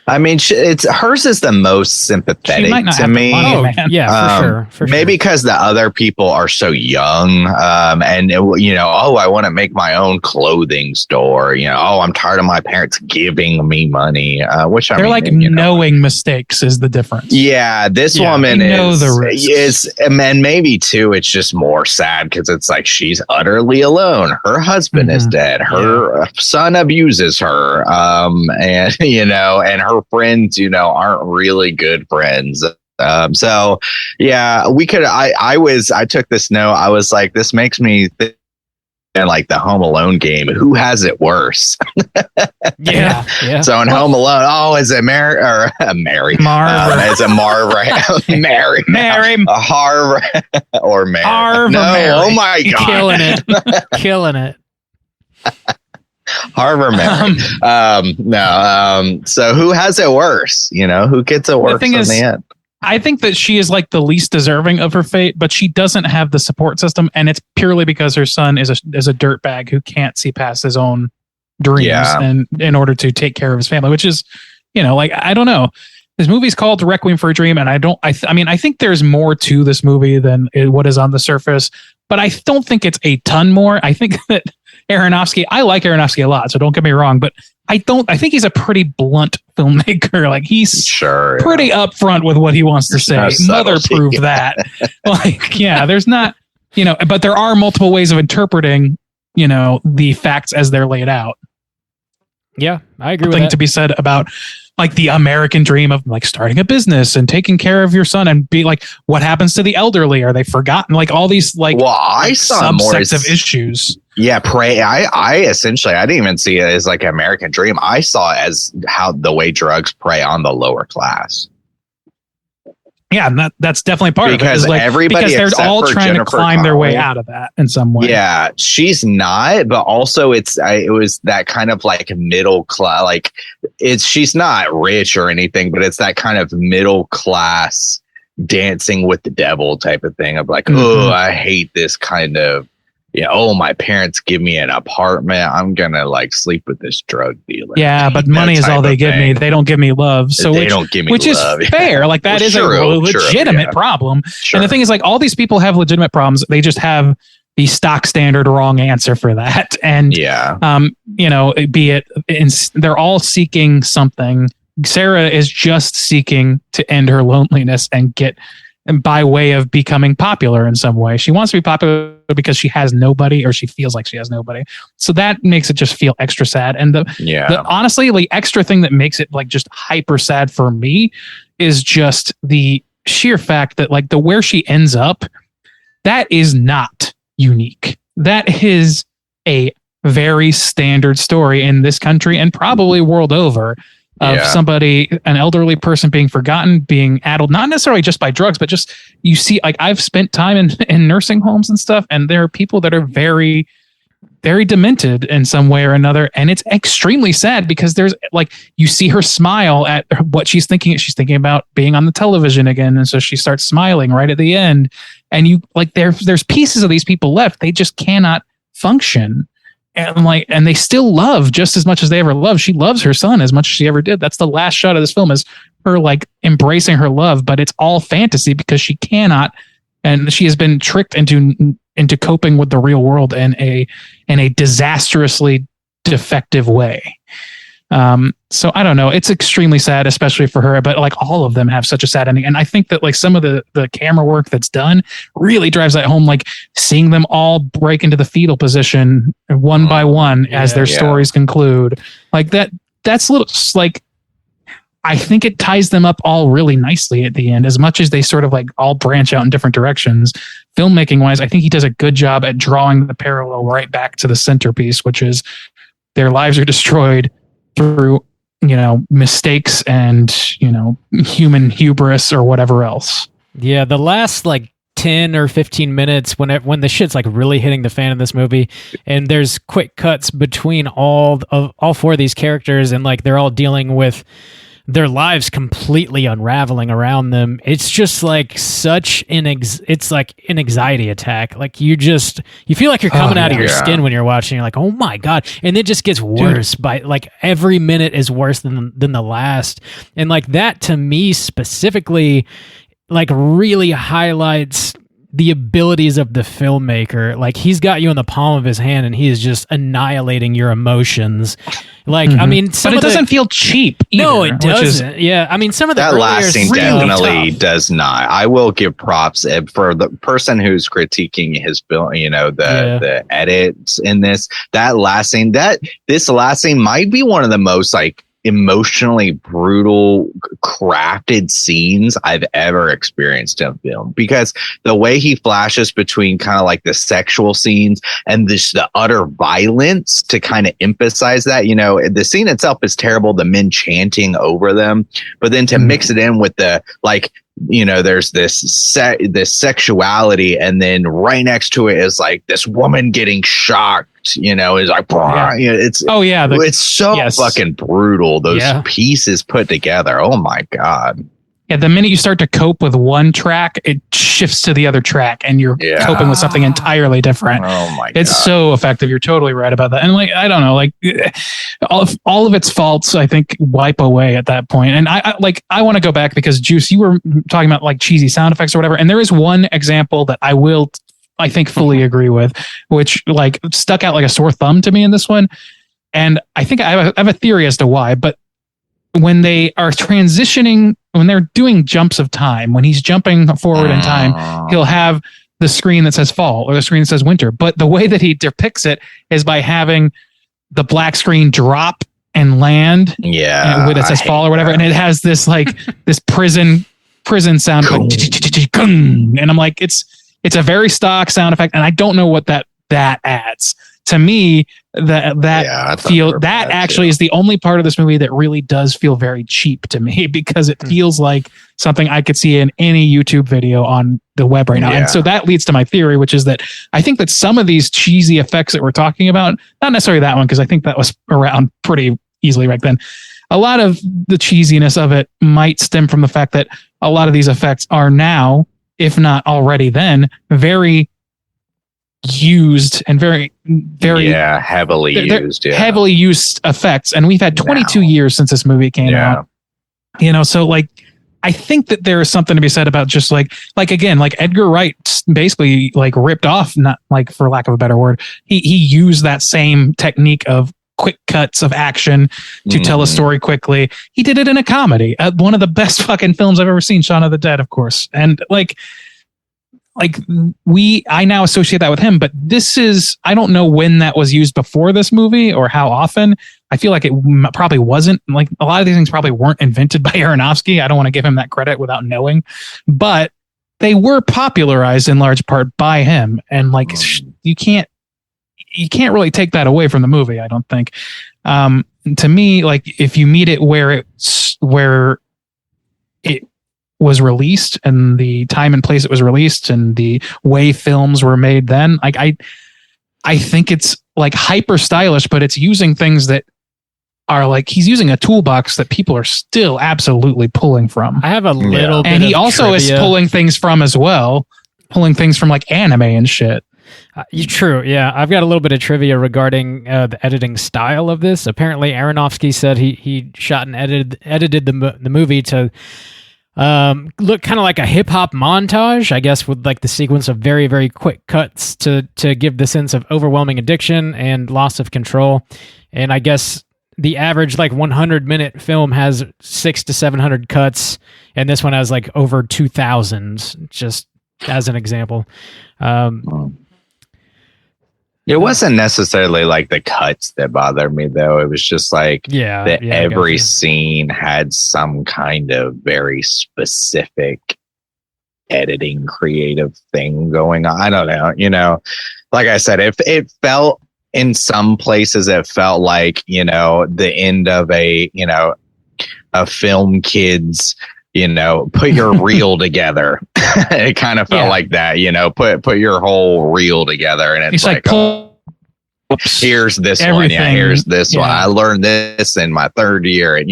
S3: I mean, it's hers is the most sympathetic to me.
S2: For sure.
S3: Maybe because the other people are so young, and you know, I want to make my own clothing store. You know, I'm tired of my parents giving me money. Which
S4: they're like knowing mistakes is the difference.
S3: Yeah, this woman is, and maybe too, it's just more sad because it's like she's utterly alone. Her husband is dead. Her son abuses her, and you know, and her friends, you know, aren't really good friends. So yeah, we could. I took this note. I was like, this makes me think. And like the Home Alone game, who has it worse?
S2: Yeah.
S3: So in Home Alone, is it Mary or Mary?
S4: Marv.
S3: Is it Marv? Right? Mary. Harv or Mary?
S4: Harv.
S3: No.
S4: Mary.
S3: Oh my God.
S2: Killing it.
S3: Harvard Mary. So who has it worse? You know, who gets it worse in the end?
S4: I think that she is like the least deserving of her fate, but she doesn't have the support system, and it's purely because her son is a dirtbag who can't see past his own dreams and in order to take care of his family, which is, you know, like, I don't know. This movie's called Requiem for a Dream, and I think there's more to this movie than what is on the surface, but I don't think it's a ton more. I think that Aronofsky, I like Aronofsky a lot, so don't get me wrong, but I think he's a pretty blunt filmmaker. Like he's pretty upfront with what he wants to say. Mother proved that. Like, yeah, there's not, you know, but there are multiple ways of interpreting, you know, the facts as they're laid out.
S2: Yeah, I agree with that.
S4: Something to be said about like the American dream of like starting a business and taking care of your son and be like, what happens to the elderly? Are they forgotten? Like all these like,
S3: I saw
S4: subsets of issues.
S3: Yeah, I essentially, I didn't even see it as like an American dream. I saw it as how the way drugs prey on the lower class.
S4: Yeah, and that's definitely part
S3: because
S4: of it.
S3: Everybody,
S4: because they're all trying
S3: Jennifer
S4: to climb
S3: Connelly.
S4: their way out of that in some way.
S3: Yeah, she's not, but also it was that kind of like middle class. Like she's not rich or anything, but it's that kind of middle class dancing with the devil type of thing of like, oh, I hate this kind of. Yeah. Oh, my parents give me an apartment. I'm gonna like sleep with this drug dealer.
S4: Yeah, but money is all they give me. They don't give me love. So
S3: they don't give me
S4: which
S3: love.
S4: Is fair. Like that is a legitimate problem. Sure. And the thing is, like all these people have legitimate problems. They just have the stock standard wrong answer for that. And you know, be it they're all seeking something. Sarah is just seeking to end her loneliness and by way of becoming popular in some way. She wants to be popular because she has nobody, or she feels like she has nobody. So that makes it just feel extra sad. And the honestly, the extra thing that makes it like just hyper sad for me is just the sheer fact that like where she ends up, that is not unique. That is a very standard story in this country and probably world over. Of somebody, an elderly person being forgotten, being addled, not necessarily just by drugs, but just you see, like I've spent time in nursing homes and stuff, and there are people that are very, very demented in some way or another. And it's extremely sad because there's like, you see her smile at what she's thinking. She's thinking about being on the television again. And so she starts smiling right at the end. And you like, there's pieces of these people left. They just cannot function. And they still love just as much as they ever loved. She loves her son as much as she ever did. That's the last shot of this film is her like embracing her love, but it's all fantasy because she cannot, and she has been tricked into coping with the real world in a disastrously defective way. So I don't know. It's extremely sad, especially for her, but like all of them have such a sad ending. And I think that like some of the camera work that's done really drives that home, like seeing them all break into the fetal position one by one as their stories conclude like that's little like, I think it ties them up all really nicely at the end, as much as they sort of like all branch out in different directions. Filmmaking wise, I think he does a good job at drawing the parallel right back to the centerpiece, which is their lives are destroyed through mistakes and, human hubris or whatever else.
S2: Yeah, the last like 10 or 15 minutes when the shit's like really hitting the fan in this movie, and there's quick cuts between all four of these characters, and like they're all dealing with their lives completely unraveling around them. It's just like such it's like an anxiety attack. Like you feel like you're coming out of your skin when you're watching. You're like, oh my God. And it just gets worse. By like every minute is worse than the last. And like that to me specifically, like really highlights the abilities of the filmmaker. Like he's got you in the palm of his hand and he is just annihilating your emotions. Like, I mean,
S4: but it doesn't feel cheap either.
S2: No, it doesn't. Yeah. I mean, some of
S3: that last scene
S2: really
S3: definitely
S2: tough.
S3: does not. I will give props for the person who's critiquing his film, the edits in this. That last scene, this last scene might be one of the most like emotionally brutal crafted scenes I've ever experienced in film, because the way he flashes between kind of like the sexual scenes and the utter violence to kind of emphasize that, the scene itself is terrible, the men chanting over them, but then to mix it in with the like, there's this sexuality, and then right next to it is like this woman getting shocked, is like, it's so fucking brutal. Those pieces put together. Oh my God.
S4: Yeah, the minute you start to cope with one track, it shifts to the other track, and you're coping with something entirely different.
S3: Oh my God.
S4: It's so effective. You're totally right about that. And like, I don't know, like all of its faults, I think, wipe away at that point. And I want to go back because Juice, you were talking about like cheesy sound effects or whatever. And there is one example that I think fully agree with, which like stuck out like a sore thumb to me in this one. And I think I have a theory as to why, but when they are transitioning, when they're doing jumps of time, when he's jumping forward in time, he'll have the screen that says fall or the screen that says winter. But the way that he depicts it is by having the black screen drop and land with it says fall or whatever. And it has this like this prison sound. And I'm like, it's a very stock sound effect. And I don't know what that adds. To me, that actually is the only part of this movie that really does feel very cheap to me, because it feels like something I could see in any YouTube video on the web right now. And so that leads to my theory, which is that I think that some of these cheesy effects that we're talking about, not necessarily that one, because I think that was around pretty easily back then. A lot of the cheesiness of it might stem from the fact that a lot of these effects are now, if not already then, very used and very
S3: heavily used
S4: heavily used effects, and we've had 22 years since this movie came out, so like I think that there is something to be said about just like again, like Edgar Wright basically like ripped off, not like for lack of a better word, he used that same technique of quick cuts of action to tell a story quickly. He did it in a comedy, one of the best fucking films I've ever seen, Shaun of the Dead, of course. And I now associate that with him, but I don't know when that was used before this movie or how often. I feel like it probably wasn't. Like a lot of these things probably weren't invented by Aronofsky. I don't want to give him that credit without knowing, but they were popularized in large part by him. And like, you can't really take that away from the movie, I don't think. To me, like if you meet it where it was released and the time and place it was released and the way films were made then, like I think it's like hyper stylish, but it's using things that are like, he's using a toolbox that people are still absolutely pulling from.
S2: I have a little bit
S4: and he
S2: of
S4: also
S2: trivia.
S4: is pulling things from as well, pulling things from like anime and shit.
S2: True, yeah. I've got a little bit of trivia regarding the editing style of this. Apparently Aronofsky said he shot and edited the movie to look kind of like a hip-hop montage, I guess, with like the sequence of very, very quick cuts to give the sense of overwhelming addiction and loss of control. And I guess the average like 100-minute film has 600 to 700 cuts, and this one has like over 2,000, just as an example.
S3: It wasn't necessarily like the cuts that bothered me, though. It was just like every scene had some kind of very specific editing creative thing going on. I don't know. Like I said, it felt in some places it felt like, the end of a film kids, put your reel together. It kind of felt like that, put your whole reel together, and it's like here's this one. Yeah, here's this one. I learned this in my third year, and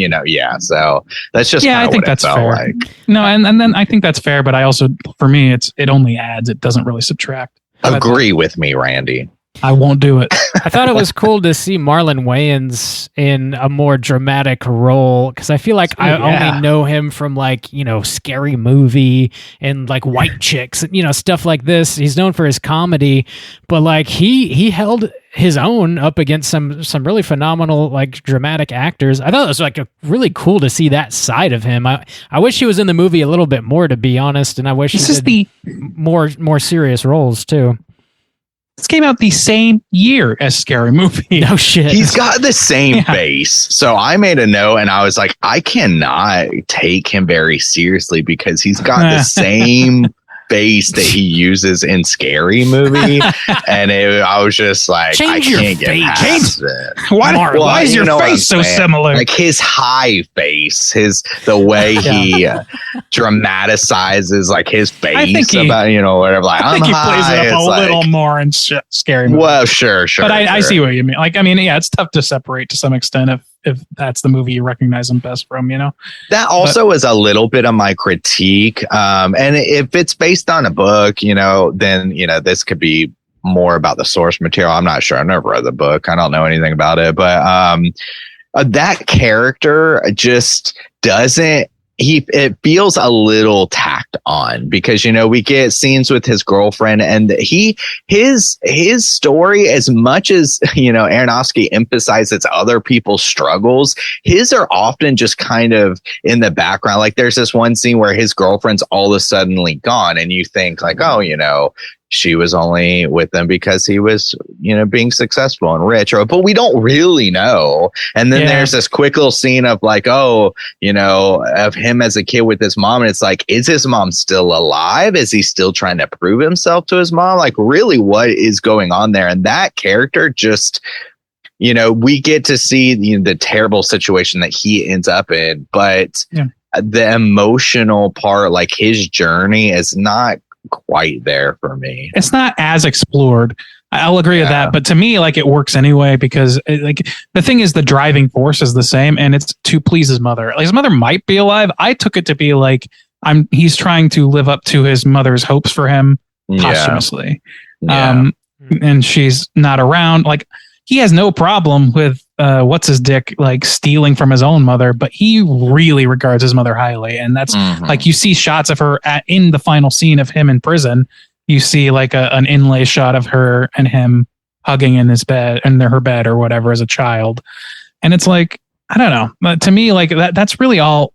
S3: so that's just
S4: I think that's fair. Like. No, and then I think that's fair, but I also, for me, it only adds. It doesn't really subtract.
S3: Agree with me, Randy.
S4: I won't do it.
S2: I thought it was cool to see Marlon Wayans in a more dramatic role, because I feel like I only know him from Scary Movie and White Chicks, stuff like this. He's known for his comedy, but he held his own up against some really phenomenal dramatic actors. I thought it was really cool to see that side of him. I wish he was in the movie a little bit more, to be honest, and I wish he did more serious roles too.
S4: This came out the same year as Scary Movie.
S2: No shit.
S3: He's got the same face. So I made a note and I was like, I cannot take him very seriously because he's got the same face that he uses in Scary Movie. And I was just like, I can't get past it.
S4: Why is your face so similar?
S3: Like his high face, the way he dramatizes his face about, whatever.
S4: I think he plays it up a little more in Scary Movie.
S3: Well, sure.
S4: But I see what you mean. It's tough to separate to some extent if that's the movie you recognize him best from,
S3: That also is a little bit of my critique. And if it's based on a book, then, this could be more about the source material. I'm not sure. I've never read the book. I don't know anything about it. But that character just doesn't. It feels a little tacked on because, we get scenes with his girlfriend and his story, as much as, Aronofsky emphasizes other people's struggles, his are often just kind of in the background. Like there's this one scene where his girlfriend's all of a sudden gone and you think she was only with him because he was, being successful and rich, but we don't really know. And then there's this quick little scene of of him as a kid with his mom. And it's like, is his mom still alive? Is he still trying to prove himself to his mom? Really, what is going on there? And that character just, we get to see the terrible situation that he ends up in, but the emotional part, his journey is not quite there for me.
S4: It's not as explored. I'll agree with that, but to me, it works anyway because the thing is, the driving force is the same, and it's to please his mother. His mother might be alive. I took it to be he's trying to live up to his mother's hopes for him posthumously, and she's not around. He has no problem with what's his dick stealing from his own mother, but he really regards his mother highly, and that's you see shots of her in the final scene of him in prison. You see an inlay shot of her and him hugging in his bed and her bed or whatever as a child, and it's I don't know. But to me, that's really all.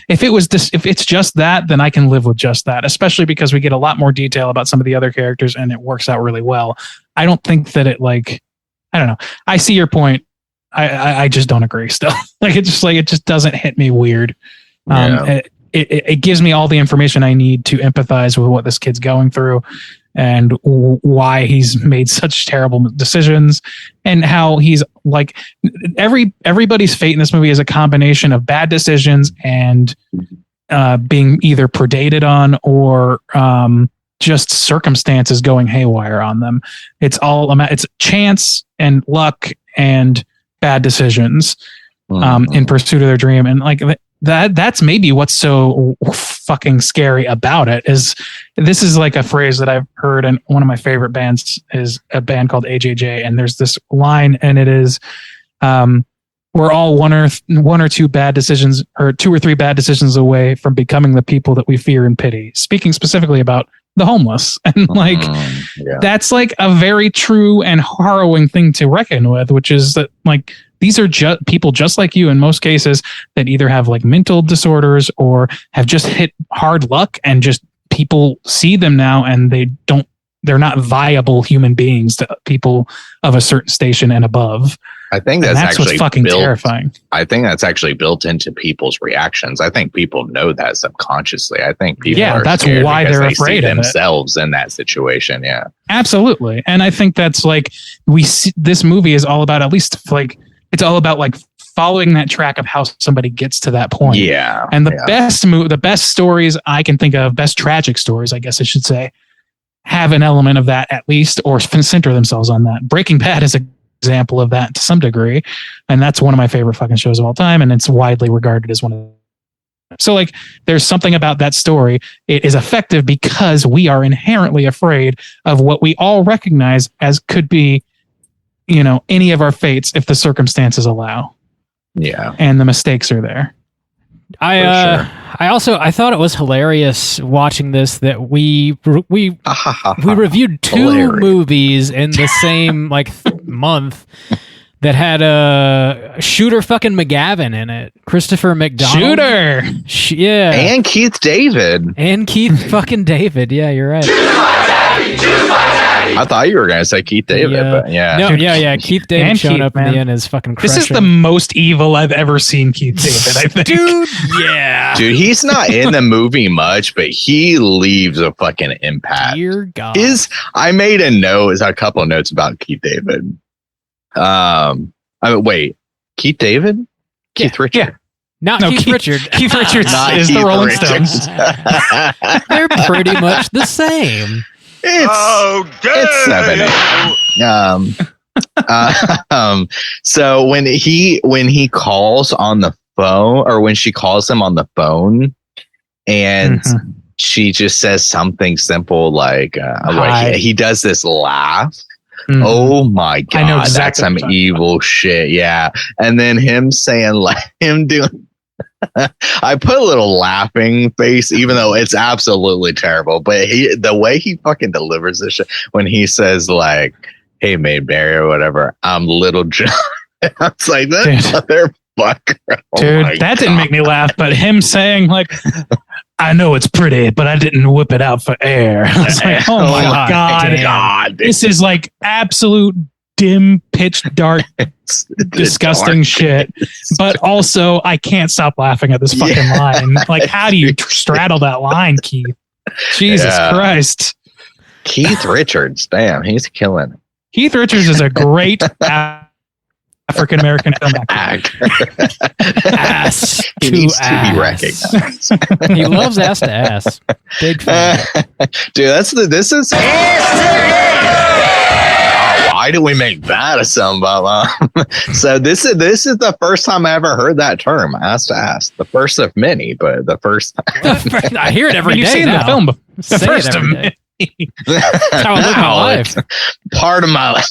S4: If it's just that, then I can live with just that, especially because we get a lot more detail about some of the other characters and it works out really well. I don't think that it I don't know. I see your point. I just don't agree still. It just doesn't hit me weird. It gives me all the information I need to empathize with what this kid's going through and why he's made such terrible decisions and how he's everybody's fate in this movie is a combination of bad decisions and being either predated on or just circumstances going haywire on them. It's chance and luck and bad decisions in pursuit of their dream. And that's maybe what's so fucking scary about it is this is a phrase that I've heard, and one of my favorite bands is a band called AJJ, and there's this line, and it is we're all one or two bad decisions or two or three bad decisions away from becoming the people that we fear and pity, speaking specifically about the homeless. And that's a very true and harrowing thing to reckon with, which is that these are people just like you in most cases that either have mental disorders or have just hit hard luck, and just people see them now and they don't they're not viable human beings to people of a certain station and above.
S3: I think that's
S4: actually what's fucking terrifying.
S3: I think that's actually built into people's reactions. I think people know that subconsciously. I think people are
S4: that's
S3: scared
S4: why
S3: because
S4: they're
S3: they
S4: afraid
S3: see
S4: of
S3: themselves in that situation. Yeah,
S4: absolutely. And I think that's like we see this movie is all about, at least like it's all about like following that track of how somebody gets to that point.
S3: Yeah,
S4: and the best stories I can think of, best tragic stories, I guess I should say, have an element of that at least, or center themselves on that. Breaking Bad is an example of that to some degree, and that's one of my favorite fucking shows of all time, and it's widely regarded as one of them. So like there's something about that story. It is effective because we are inherently afraid of what we all recognize as could be, you know, any of our fates if the circumstances allow.
S3: Yeah,
S4: and the mistakes are there.
S2: I thought it was hilarious watching this that we reviewed two movies in the same like month that had Shooter fucking McGavin in it. Christopher McDonald.
S4: Shooter.
S2: Yeah.
S3: And Keith David.
S2: And Keith fucking David. Yeah, you're right.
S3: I thought you were going to say Keith David, but yeah.
S2: No, yeah. Keith David showing up in the end is fucking crushing.
S4: This is the most evil I've ever seen Keith David, I think.
S2: Dude, yeah.
S3: Dude, he's not in the movie much, but he leaves a fucking impact.
S2: Dear God.
S3: I made a couple of notes about Keith David. Wait, Keith David?
S2: Yeah.
S3: Keith Richard.
S2: Yeah. No, Keith Richard.
S4: Keith Richards is
S3: Keith
S4: the Rolling
S3: Richards.
S4: Stones.
S2: They're pretty much the same.
S3: It's 7. So when he calls on the phone, or when she calls him on the phone, and she just says something simple like he does this laugh. Oh my God,
S4: I know exactly
S3: that's some evil shit. Yeah. And then him saying, like, him doing, I put a little laughing face, even though it's absolutely terrible. But the way he fucking delivers this shit when he says, like, "Hey, Maid Mary," or whatever, I'm Little John. I was like, that motherfucker.
S4: Dude, that didn't make me laugh. But him saying, like, I know it's pretty, but I didn't whip it out for air. I was like, oh my God. This is like absolute dim, pitch dark, disgusting shit. But also, I can't stop laughing at this fucking line. Like, how do you straddle that line, Keith? Jesus Christ.
S3: Keith Richards, damn, he's killing it.
S4: Keith Richards is a great African American film actor.
S2: Ass
S3: He
S2: to
S3: needs
S2: ass.
S3: to be recognized.
S2: He loves ass to ass. Big fan.
S3: Dude, this is. Why do we make that a song, Baba? So this is the first time I ever heard that term, ass to ass. The first of many, but the first.
S2: I hear it every day.
S4: You've seen
S2: now.
S4: the film before. The
S2: Say
S4: first
S2: it
S4: of
S2: every day. That's how I live my life.
S3: Part of my life.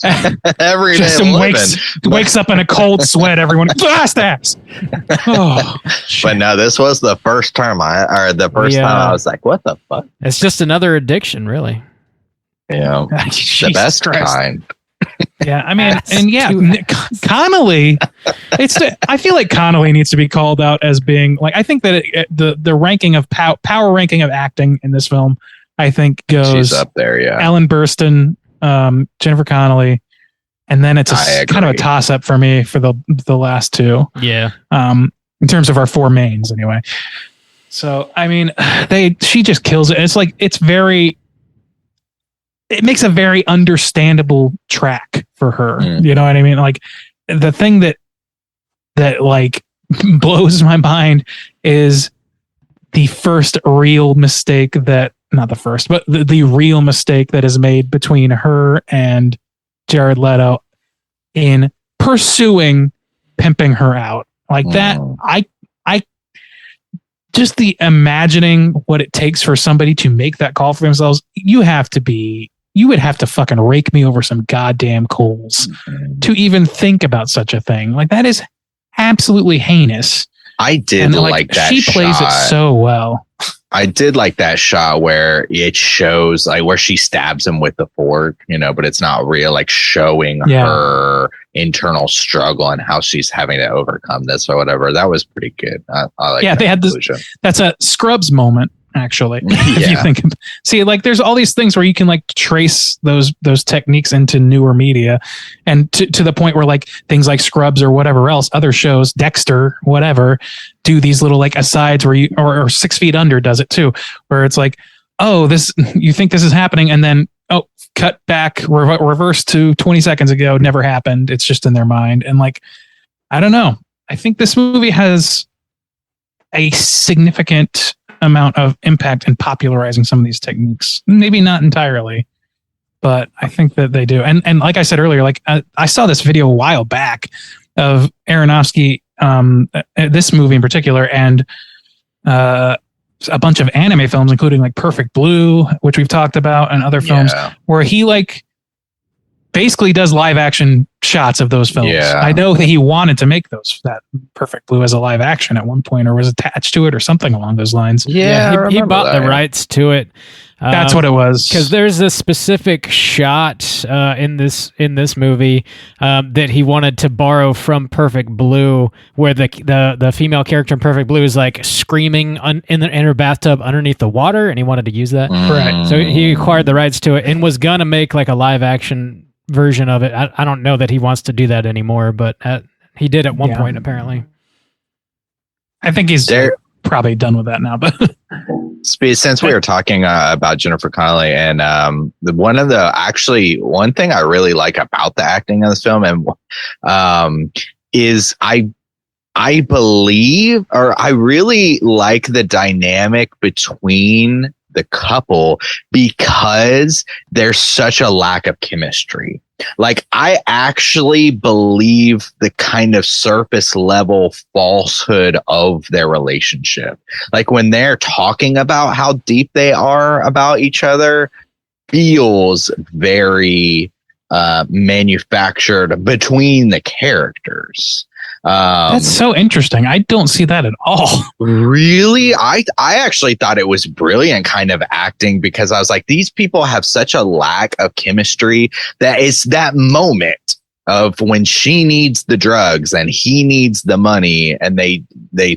S3: Every day.
S4: Justin wakes up in a cold sweat. Everyone, ass to ass. Oh,
S3: but no, this was the first term time I was like, what the fuck?
S2: It's just another addiction, really.
S3: You know, the best kind.
S4: Yeah, I mean, and Connelly. I feel like Connelly needs to be called out as being like. I think that the ranking of power ranking of acting in this film, I think goes
S3: She's up there. Yeah,
S4: Ellen Burstyn, Jennifer Connelly, and then it's kind of a toss up for me for the last two.
S2: Yeah.
S4: In terms of our four mains, anyway. So I mean, she just kills it. It's like it makes a very understandable track for her. You know what I mean? Like the thing that like blows my mind is the first real mistake that, not the first, but the real mistake that is made between her and Jared Leto in pursuing pimping her out like that. I just the imagining what it takes for somebody to make that call for themselves. You would have to fucking rake me over some goddamn coals to even think about such a thing. Like that is absolutely heinous.
S3: I did like that.
S4: She plays it so well.
S3: I did like that shot where it shows like where she stabs him with the fork, you know, but it's not real, like showing her internal struggle and how she's having to overcome this or whatever. That was pretty good. I like
S4: they had this. That's a Scrubs moment. actually. If you think, see, like there's all these things where you can like trace those techniques into newer media, and to the point where like things like Scrubs or whatever else, other shows, Dexter, whatever, do these little like asides where or 6 Feet Under does it too, where it's like, oh, this, you think this is happening, and then cut back, reverse to 20 seconds ago, never happened. It's just in their mind. And like, I don't know. I think this movie has a significant amount of impact in popularizing some of these techniques. Maybe not entirely, but I think that they do. And like I said earlier, like I saw this video a while back of Aronofsky, this movie in particular, and a bunch of anime films, including like Perfect Blue, which we've talked about, and other films where he like basically does live action shots of those films. Yeah. I know that he wanted to make that Perfect Blue as a live action at one point, or was attached to it, or something along those lines.
S2: Yeah, he bought the rights to it.
S4: That's what it was.
S2: Because there's a specific shot in this movie that he wanted to borrow from Perfect Blue, where the female character in Perfect Blue is like screaming in her bathtub underneath the water, and he wanted to use that.
S4: Right.
S2: So he acquired the rights to it and was gonna make like a live action version of it. I don't know that he wants to do that anymore, but he did at one point apparently.
S4: I think he's probably done with that now. But
S3: since we were talking about Jennifer Connelly, and one thing I really like about the acting of this film, and is I believe, or I really like the dynamic between the couple, because there's such a lack of chemistry. Like, I actually believe the kind of surface level falsehood of their relationship. Like, when they're talking about how deep they are about each other, feels very manufactured between the characters.
S4: That's so interesting. I don't see that at all.
S3: Really? I actually thought it was brilliant kind of acting, because I was like, these people have such a lack of chemistry that it's that moment of when she needs the drugs and he needs the money, and they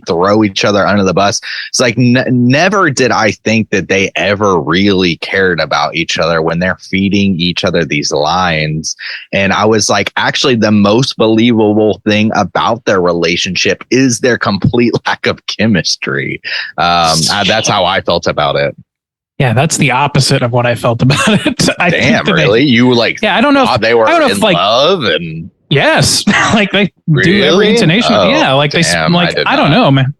S3: throw each other under the bus. It's like never did I think that they ever really cared about each other when they're feeding each other these lines. And I was like, actually, the most believable thing about their relationship is their complete lack of chemistry. That's how I felt about it.
S4: Yeah, that's the opposite of what I felt about it.
S3: Damn, really? You like?
S4: Yeah, I don't know if
S3: they were in love, and
S4: yes, like they
S3: really?
S4: do every intonation.
S3: Oh,
S4: yeah, like
S3: damn,
S4: they like I don't know, man.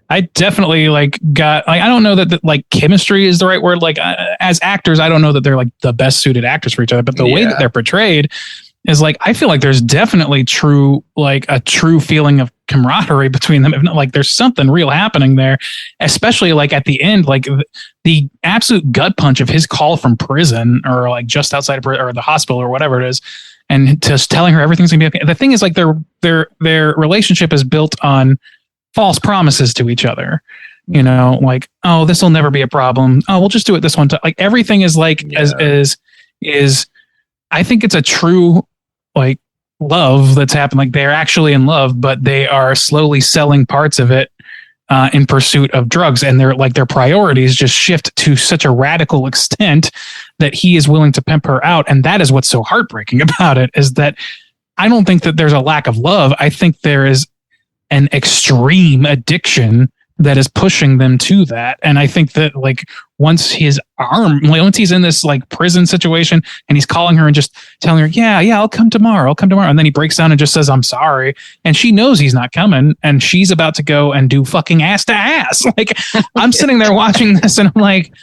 S4: I definitely like got like I don't know that like chemistry is the right word. Like as actors, I don't know that they're like the best suited actors for each other, but the way that they're portrayed is like I feel like there's definitely a true feeling of camaraderie between them. If not, like there's something real happening there, especially like at the end, like the absolute gut punch of his call from prison, or like just outside of or the hospital or whatever it is, and just telling her everything's gonna be okay. The thing is, like their relationship is built on false promises to each other. You know, like, oh, this will never be a problem. Oh, we'll just do it this one time. Like everything is like is I think it's a true like love that's happened. Like they're actually in love, but they are slowly selling parts of it in pursuit of drugs, and their priorities just shift to such a radical extent that he is willing to pimp her out. And that is what's so heartbreaking about it, is that I don't think that there's a lack of love. I think there is an extreme addiction that is pushing them to that. And I think that like once he's in this like prison situation and he's calling her and just telling her, yeah, I'll come tomorrow. And then he breaks down and just says, I'm sorry. And she knows he's not coming, and she's about to go and do fucking ass to ass. Like I'm sitting there watching this and I'm like,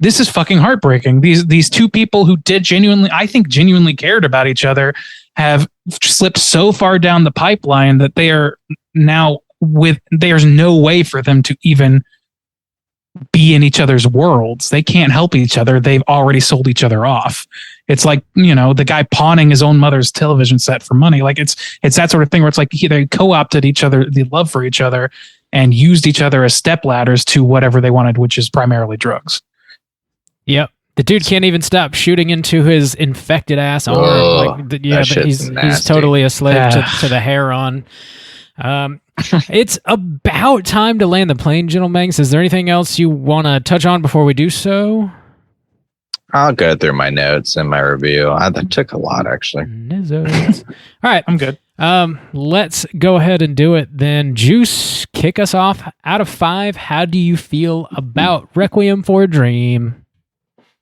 S4: this is fucking heartbreaking. These two people who did genuinely cared about each other have slipped so far down the pipeline that they are now there's no way for them to even be in each other's worlds. They can't help each other. They've already sold each other off. It's like, you know, the guy pawning his own mother's television set for money. Like it's that sort of thing where it's like they co-opted each other, the love for each other, and used each other as stepladders to whatever they wanted, which is primarily drugs.
S2: Yep. The dude can't even stop shooting into his infected ass arm. Like, he's totally a slave to the heroin. It's about time to land the plane, gentlemen. Is there anything else you want to touch on before we do so?
S3: I'll go through my notes and my review. I took a lot, actually.
S2: Nizzos. All right.
S4: I'm good.
S2: Let's go ahead and do it then. Juice, kick us off. Out of 5, how do you feel about Requiem for a Dream?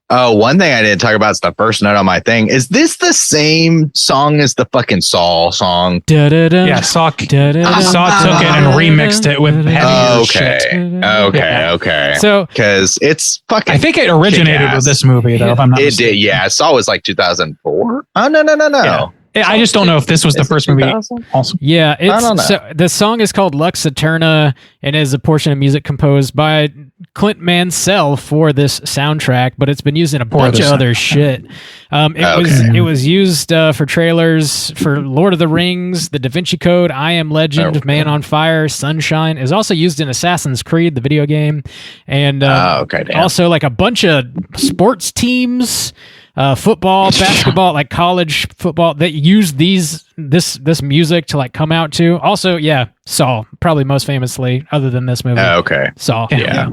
S3: Oh, one thing I didn't talk about is the first note on my thing. Is this the same song as the fucking Saw song?
S4: Yeah, Saw took it and remixed it with heavier shit.
S3: Okay.
S2: So,
S3: because it's fucking.
S4: I think it originated
S3: kick-ass.
S4: with this movie, though. If I'm not
S3: It
S4: mistaken.
S3: did, yeah. Saw was like 2004. Oh no.
S4: Yeah. I just don't know if this was the first movie. Also,
S2: yeah,
S3: I don't know.
S2: So the song is called Lux Eterna and is a portion of music composed by Clint Mansell for this soundtrack, but it's been used in a bunch of other shit. It was used for trailers for Lord of the Rings, The Da Vinci Code, I Am Legend, Man on Fire, Sunshine. It was also used in Assassin's Creed, the video game, and also like a bunch of sports teams. Football, basketball, like college football that use this music to like come out to. Also, yeah, Saw, probably most famously, other than this movie. Saw.
S3: Yeah.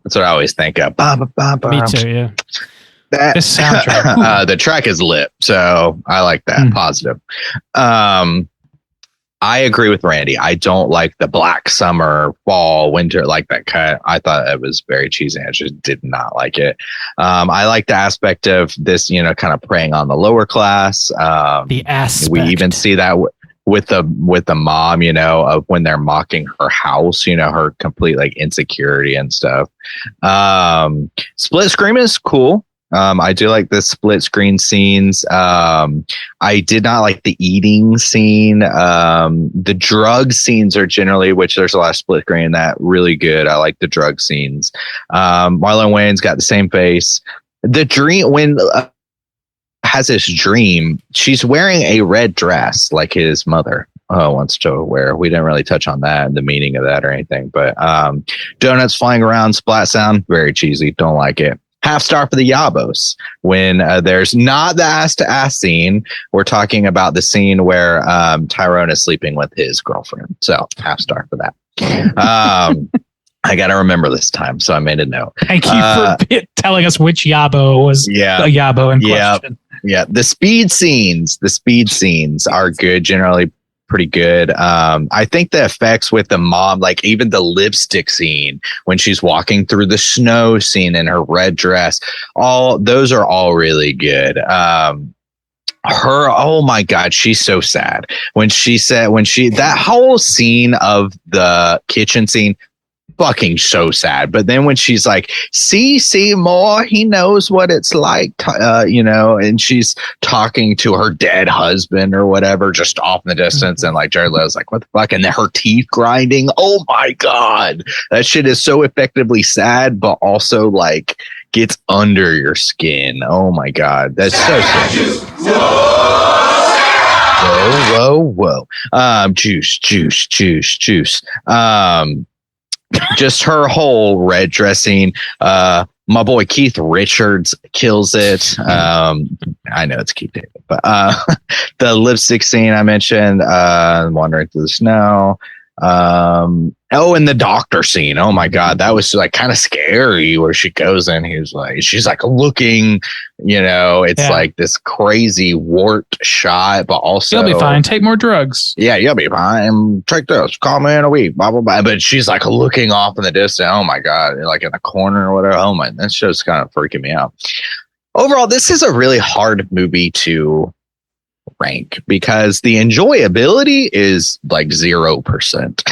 S3: That's what I always think of.
S2: Me too, yeah.
S4: this soundtrack.
S3: The track is lit, so I like that. Positive. I agree with Randy. I don't like the black summer, fall, winter, like that cut. I thought it was very cheesy. I just did not like it. I like the aspect of this, kind of preying on the lower class.
S2: The aspect.
S3: We even see that with the mom, of when they're mocking her house, her complete like insecurity and stuff. Split screen is cool. I do like the split screen scenes. I did not like the eating scene. The drug scenes are generally, which there's a lot of split screen that really good. I like the drug scenes. Marlon Wayne's got the same face. The dream when has this dream, she's wearing a red dress like his mother wants to wear. We didn't really touch on that and the meaning of that or anything, but donuts flying around, splat sound, very cheesy. Don't like it. Half star for the Yabos when there's not the ass to ass scene. We're talking about the scene where Tyrone is sleeping with his girlfriend. So half star for that. I got to remember this time. So I made a note.
S4: Thank you for telling us which Yabo was the Yabo in question.
S3: Yeah. The speed scenes are good. Generally pretty good. I think the effects with the mom, like even the lipstick scene when she's walking through the snow scene in her red dress, all those are all really good. Oh my God, she's so sad that whole scene of the kitchen scene, fucking so sad. But then when she's like, see more, he knows what it's like, and she's talking to her dead husband or whatever, just off in the distance. And like Jared Leto's like, what the fuck? And then her teeth grinding. Oh my God. That shit is so effectively sad, but also like gets under your skin. Oh my God. That's so sad. Whoa. Juice. Just her whole red dressing. My boy Keith Richards kills it. I know it's Keith David, but the lipstick scene I mentioned, wandering through the snow. And the doctor scene. Oh my God, that was like kind of scary where she goes in. She's like looking, it's like this crazy warped shot, but also
S4: you'll be fine. Take more drugs.
S3: Yeah, you'll be fine. Take this. Call me in a week. Blah blah blah. But she's like looking off in the distance. Oh my God, like in a corner or whatever. Oh my, that show's kind of freaking me out. Overall, this is a really hard movie to rank because the enjoyability is like 0%.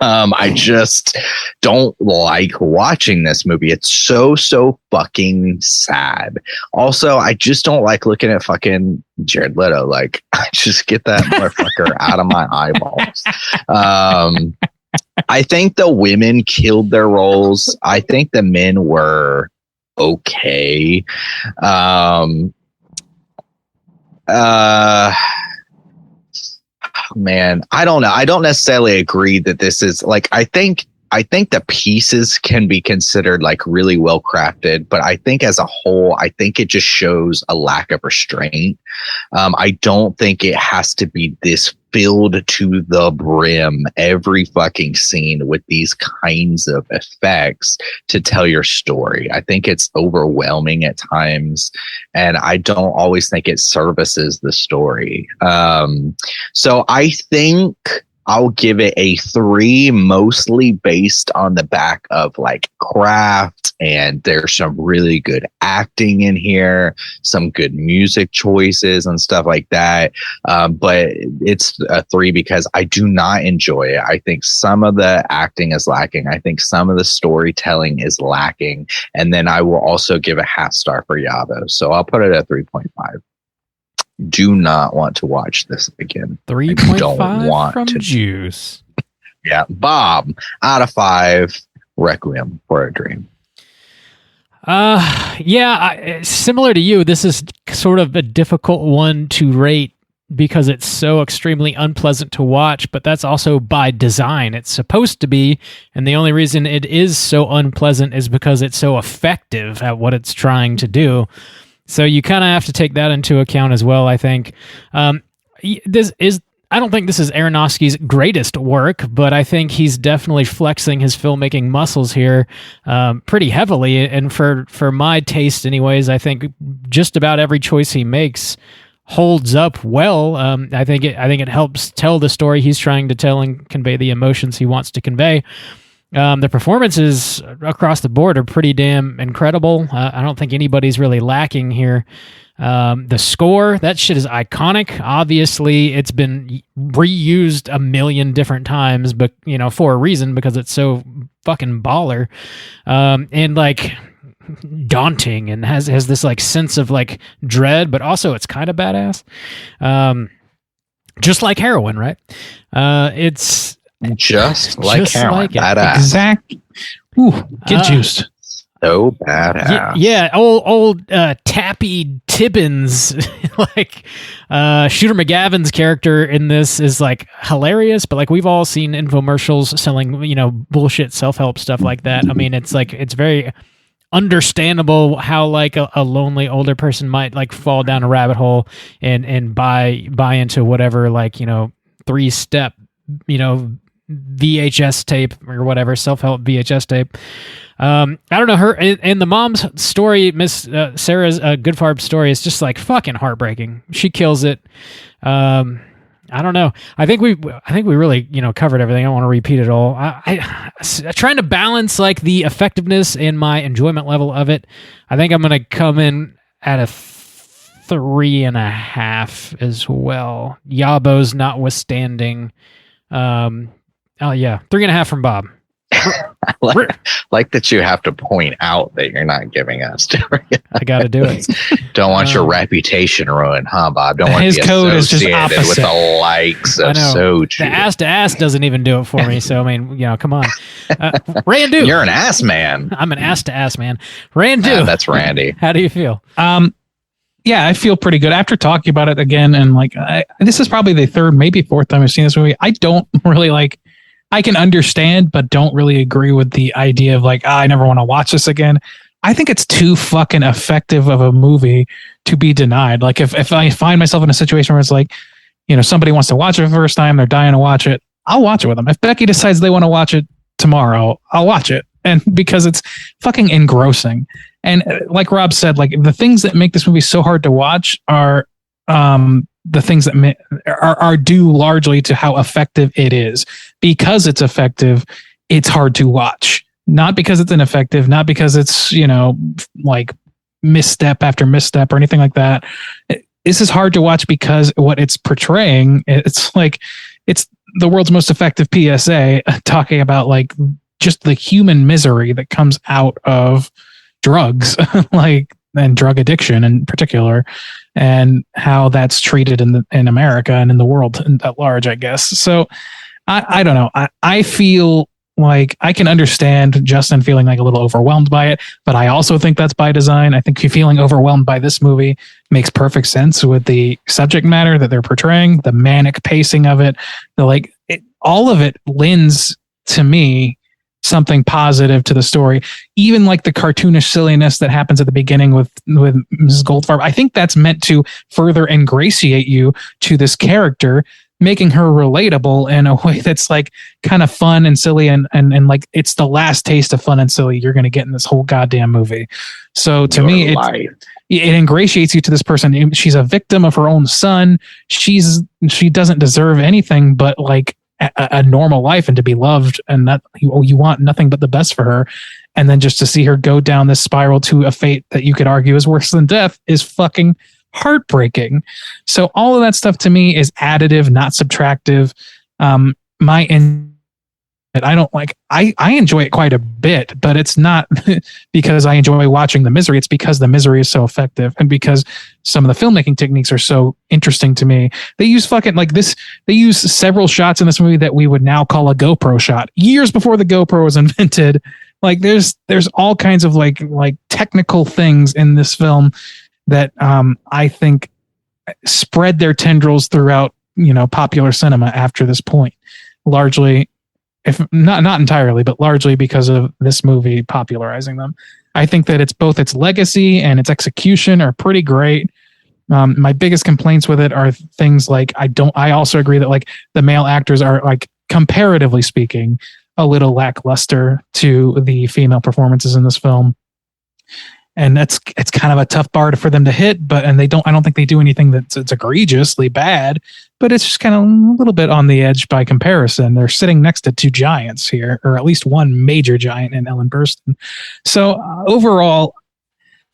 S3: I just don't like watching this movie. It's so fucking sad. Also, I just don't like looking at fucking Jared Leto. Like, I just get that motherfucker out of my eyeballs. I think the women killed their roles. I think the men were okay. Man, I don't know. I don't necessarily agree that this is like, I think I think the pieces can be considered like really well crafted, but I think as a whole, I think it just shows a lack of restraint. I don't think it has to be this filled to the brim every fucking scene with these kinds of effects to tell your story. I think it's overwhelming at times, and I don't always think it services the story. So I think I'll give it a 3, mostly based on the back of like craft, and there's some really good acting in here, some good music choices and stuff like that. But it's a 3 because I do not enjoy it. I think some of the acting is lacking. I think some of the storytelling is lacking. And then I will also give a half star for Yabo. So I'll put it at 3.5. Do not want to watch this again.
S2: 3.5 from Juice.
S3: Yeah. Bob, out of 5, Requiem for a Dream.
S2: Similar to you, this is sort of a difficult one to rate because it's so extremely unpleasant to watch, but that's also by design. It's supposed to be, and the only reason it is so unpleasant is because it's so effective at what it's trying to do. So you kind of have to take that into account as well, I think. I don't think this is Aronofsky's greatest work, but I think he's definitely flexing his filmmaking muscles here pretty heavily. And for my taste anyways, I think just about every choice he makes holds up well. I think it helps tell the story he's trying to tell and convey the emotions he wants to convey. The performances across the board are pretty damn incredible. I don't think anybody's really lacking here. The score, that shit is iconic. Obviously, it's been reused a million different times, but for a reason, because it's so fucking baller, and like daunting, and has this like sense of like dread, but also it's kind of badass. Just like heroin, right? It's
S3: just like heroin.
S2: Like
S3: badass.
S4: Exactly. Ooh, get juiced.
S3: So badass.
S2: Yeah, old Tappy Tibbins, like Shooter McGavin's character in this is like hilarious, but like we've all seen infomercials selling, bullshit self-help stuff like that. I mean, it's very understandable how like a lonely older person might like fall down a rabbit hole and buy into whatever, like, 3-step, VHS tape or whatever, self-help VHS tape. I don't know, her and the mom's story, Miss Sarah's Goodfarb story, is just like fucking heartbreaking. She kills it. I don't know. I think we really covered everything. I don't want to repeat it all. I trying to balance like the effectiveness and my enjoyment level of it. I think I'm gonna come in at a 3.5 as well. Yabo's notwithstanding. 3.5 from Bob.
S3: like that you have to point out that you're not giving us.
S2: I got to do it.
S3: Don't want your reputation ruined, huh, Bob? Don't want
S4: his
S3: to be
S4: code is just
S3: associated
S4: opposite
S3: with the likes of Soju.
S2: The ass to ass doesn't even do it for me. So I mean, come on, Randu.
S3: You're an ass man.
S2: I'm an ass to ass man. Randu.
S3: That's Randy.
S2: How do you feel?
S4: Yeah, I feel pretty good after talking about it again. And like, this is probably the 3rd, maybe 4th time I've seen this movie. I don't really like. I can understand, but don't really agree with the idea of like, I never want to watch this again. I think it's too fucking effective of a movie to be denied. Like if I find myself in a situation where it's like, somebody wants to watch it for the first time, they're dying to watch it, I'll watch it with them. If Becky decides they want to watch it tomorrow, I'll watch it. And because it's fucking engrossing. And like Rob said, like the things that make this movie so hard to watch are, the things that are due largely to how effective it is. Because it's effective, it's hard to watch. Not because it's ineffective, not because it's, like misstep after misstep or anything like that. This is hard to watch because what it's portraying, it's like, it's the world's most effective PSA talking about like just the human misery that comes out of drugs, and drug addiction in particular, and how that's treated in America and in the world at large, I guess. So I don't know. I feel like I can understand Justin feeling like a little overwhelmed by it, but I also think that's by design. I think feeling overwhelmed by this movie makes perfect sense with the subject matter that they're portraying, the manic pacing of it, all of it lends to me something positive to the story. Even like the cartoonish silliness that happens at the beginning with Mrs. Goldfarb, I think that's meant to further ingratiate you to this character, making her relatable in a way that's like kind of fun and silly and like it's the last taste of fun and silly you're going to get in this whole goddamn movie. So to me, it ingratiates you to this person. She's a victim of her own son. She doesn't deserve anything but like a normal life and to be loved, and that you want nothing but the best for her. And then just to see her go down this spiral to a fate that you could argue is worse than death is fucking heartbreaking. So all of that stuff to me is additive, not subtractive. I don't like, I enjoy it quite a bit, but it's not because I enjoy watching the misery. It's because the misery is so effective and because some of the filmmaking techniques are so interesting to me. They use they use several shots in this movie that we would now call a GoPro shot years before the GoPro was invented. Like there's all kinds of like technical things in this film that I think spread their tendrils throughout, popular cinema after this point, largely, if not entirely, but largely because of this movie popularizing them. I think that it's both its legacy and its execution are pretty great. My biggest complaints with it are things like I also agree that like the male actors are like comparatively speaking a little lackluster to the female performances in this film. And it's kind of a tough bar for them to hit, I don't think they do anything that's egregiously bad, but it's just kind of a little bit on the edge by comparison. They're sitting next to two giants here, or at least one major giant in Ellen Burstyn. So overall,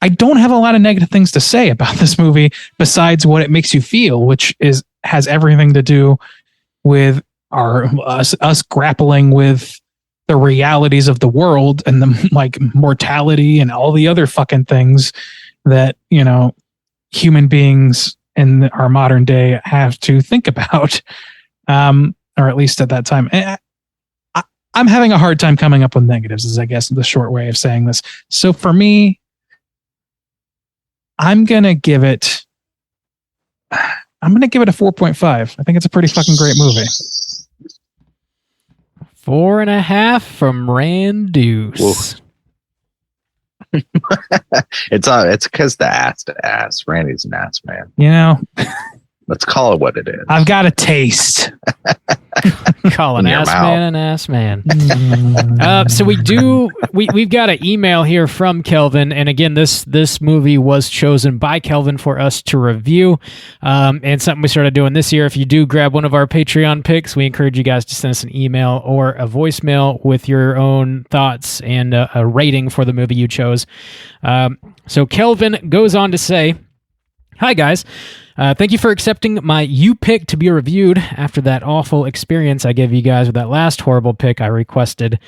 S4: I don't have a lot of negative things to say about this movie besides what it makes you feel, which has everything to do with us grappling with the realities of the world and the like mortality and all the other fucking things that, human beings in our modern day have to think about. Or at least at that time. I'm having a hard time coming up with negatives is I guess the short way of saying this. So for me, I'm going to give it a 4.5. I think it's a pretty fucking great movie.
S2: 4.5 from Randuce.
S3: It's because the ass. Randy's an ass man. Let's call it what it is.
S4: I've got a taste.
S2: Call an ass man an ass man. So we've got an email here from Kelvin, and again, this movie was chosen by Kelvin for us to review, and something we started doing this year. If you do grab one of our Patreon picks, we encourage you guys to send us an email or a voicemail with your own thoughts and a rating for the movie you chose. So Kelvin goes on to say, "Hi guys. Thank you for accepting my You pick to be reviewed after that awful experience I gave you guys with that last horrible pick I requested.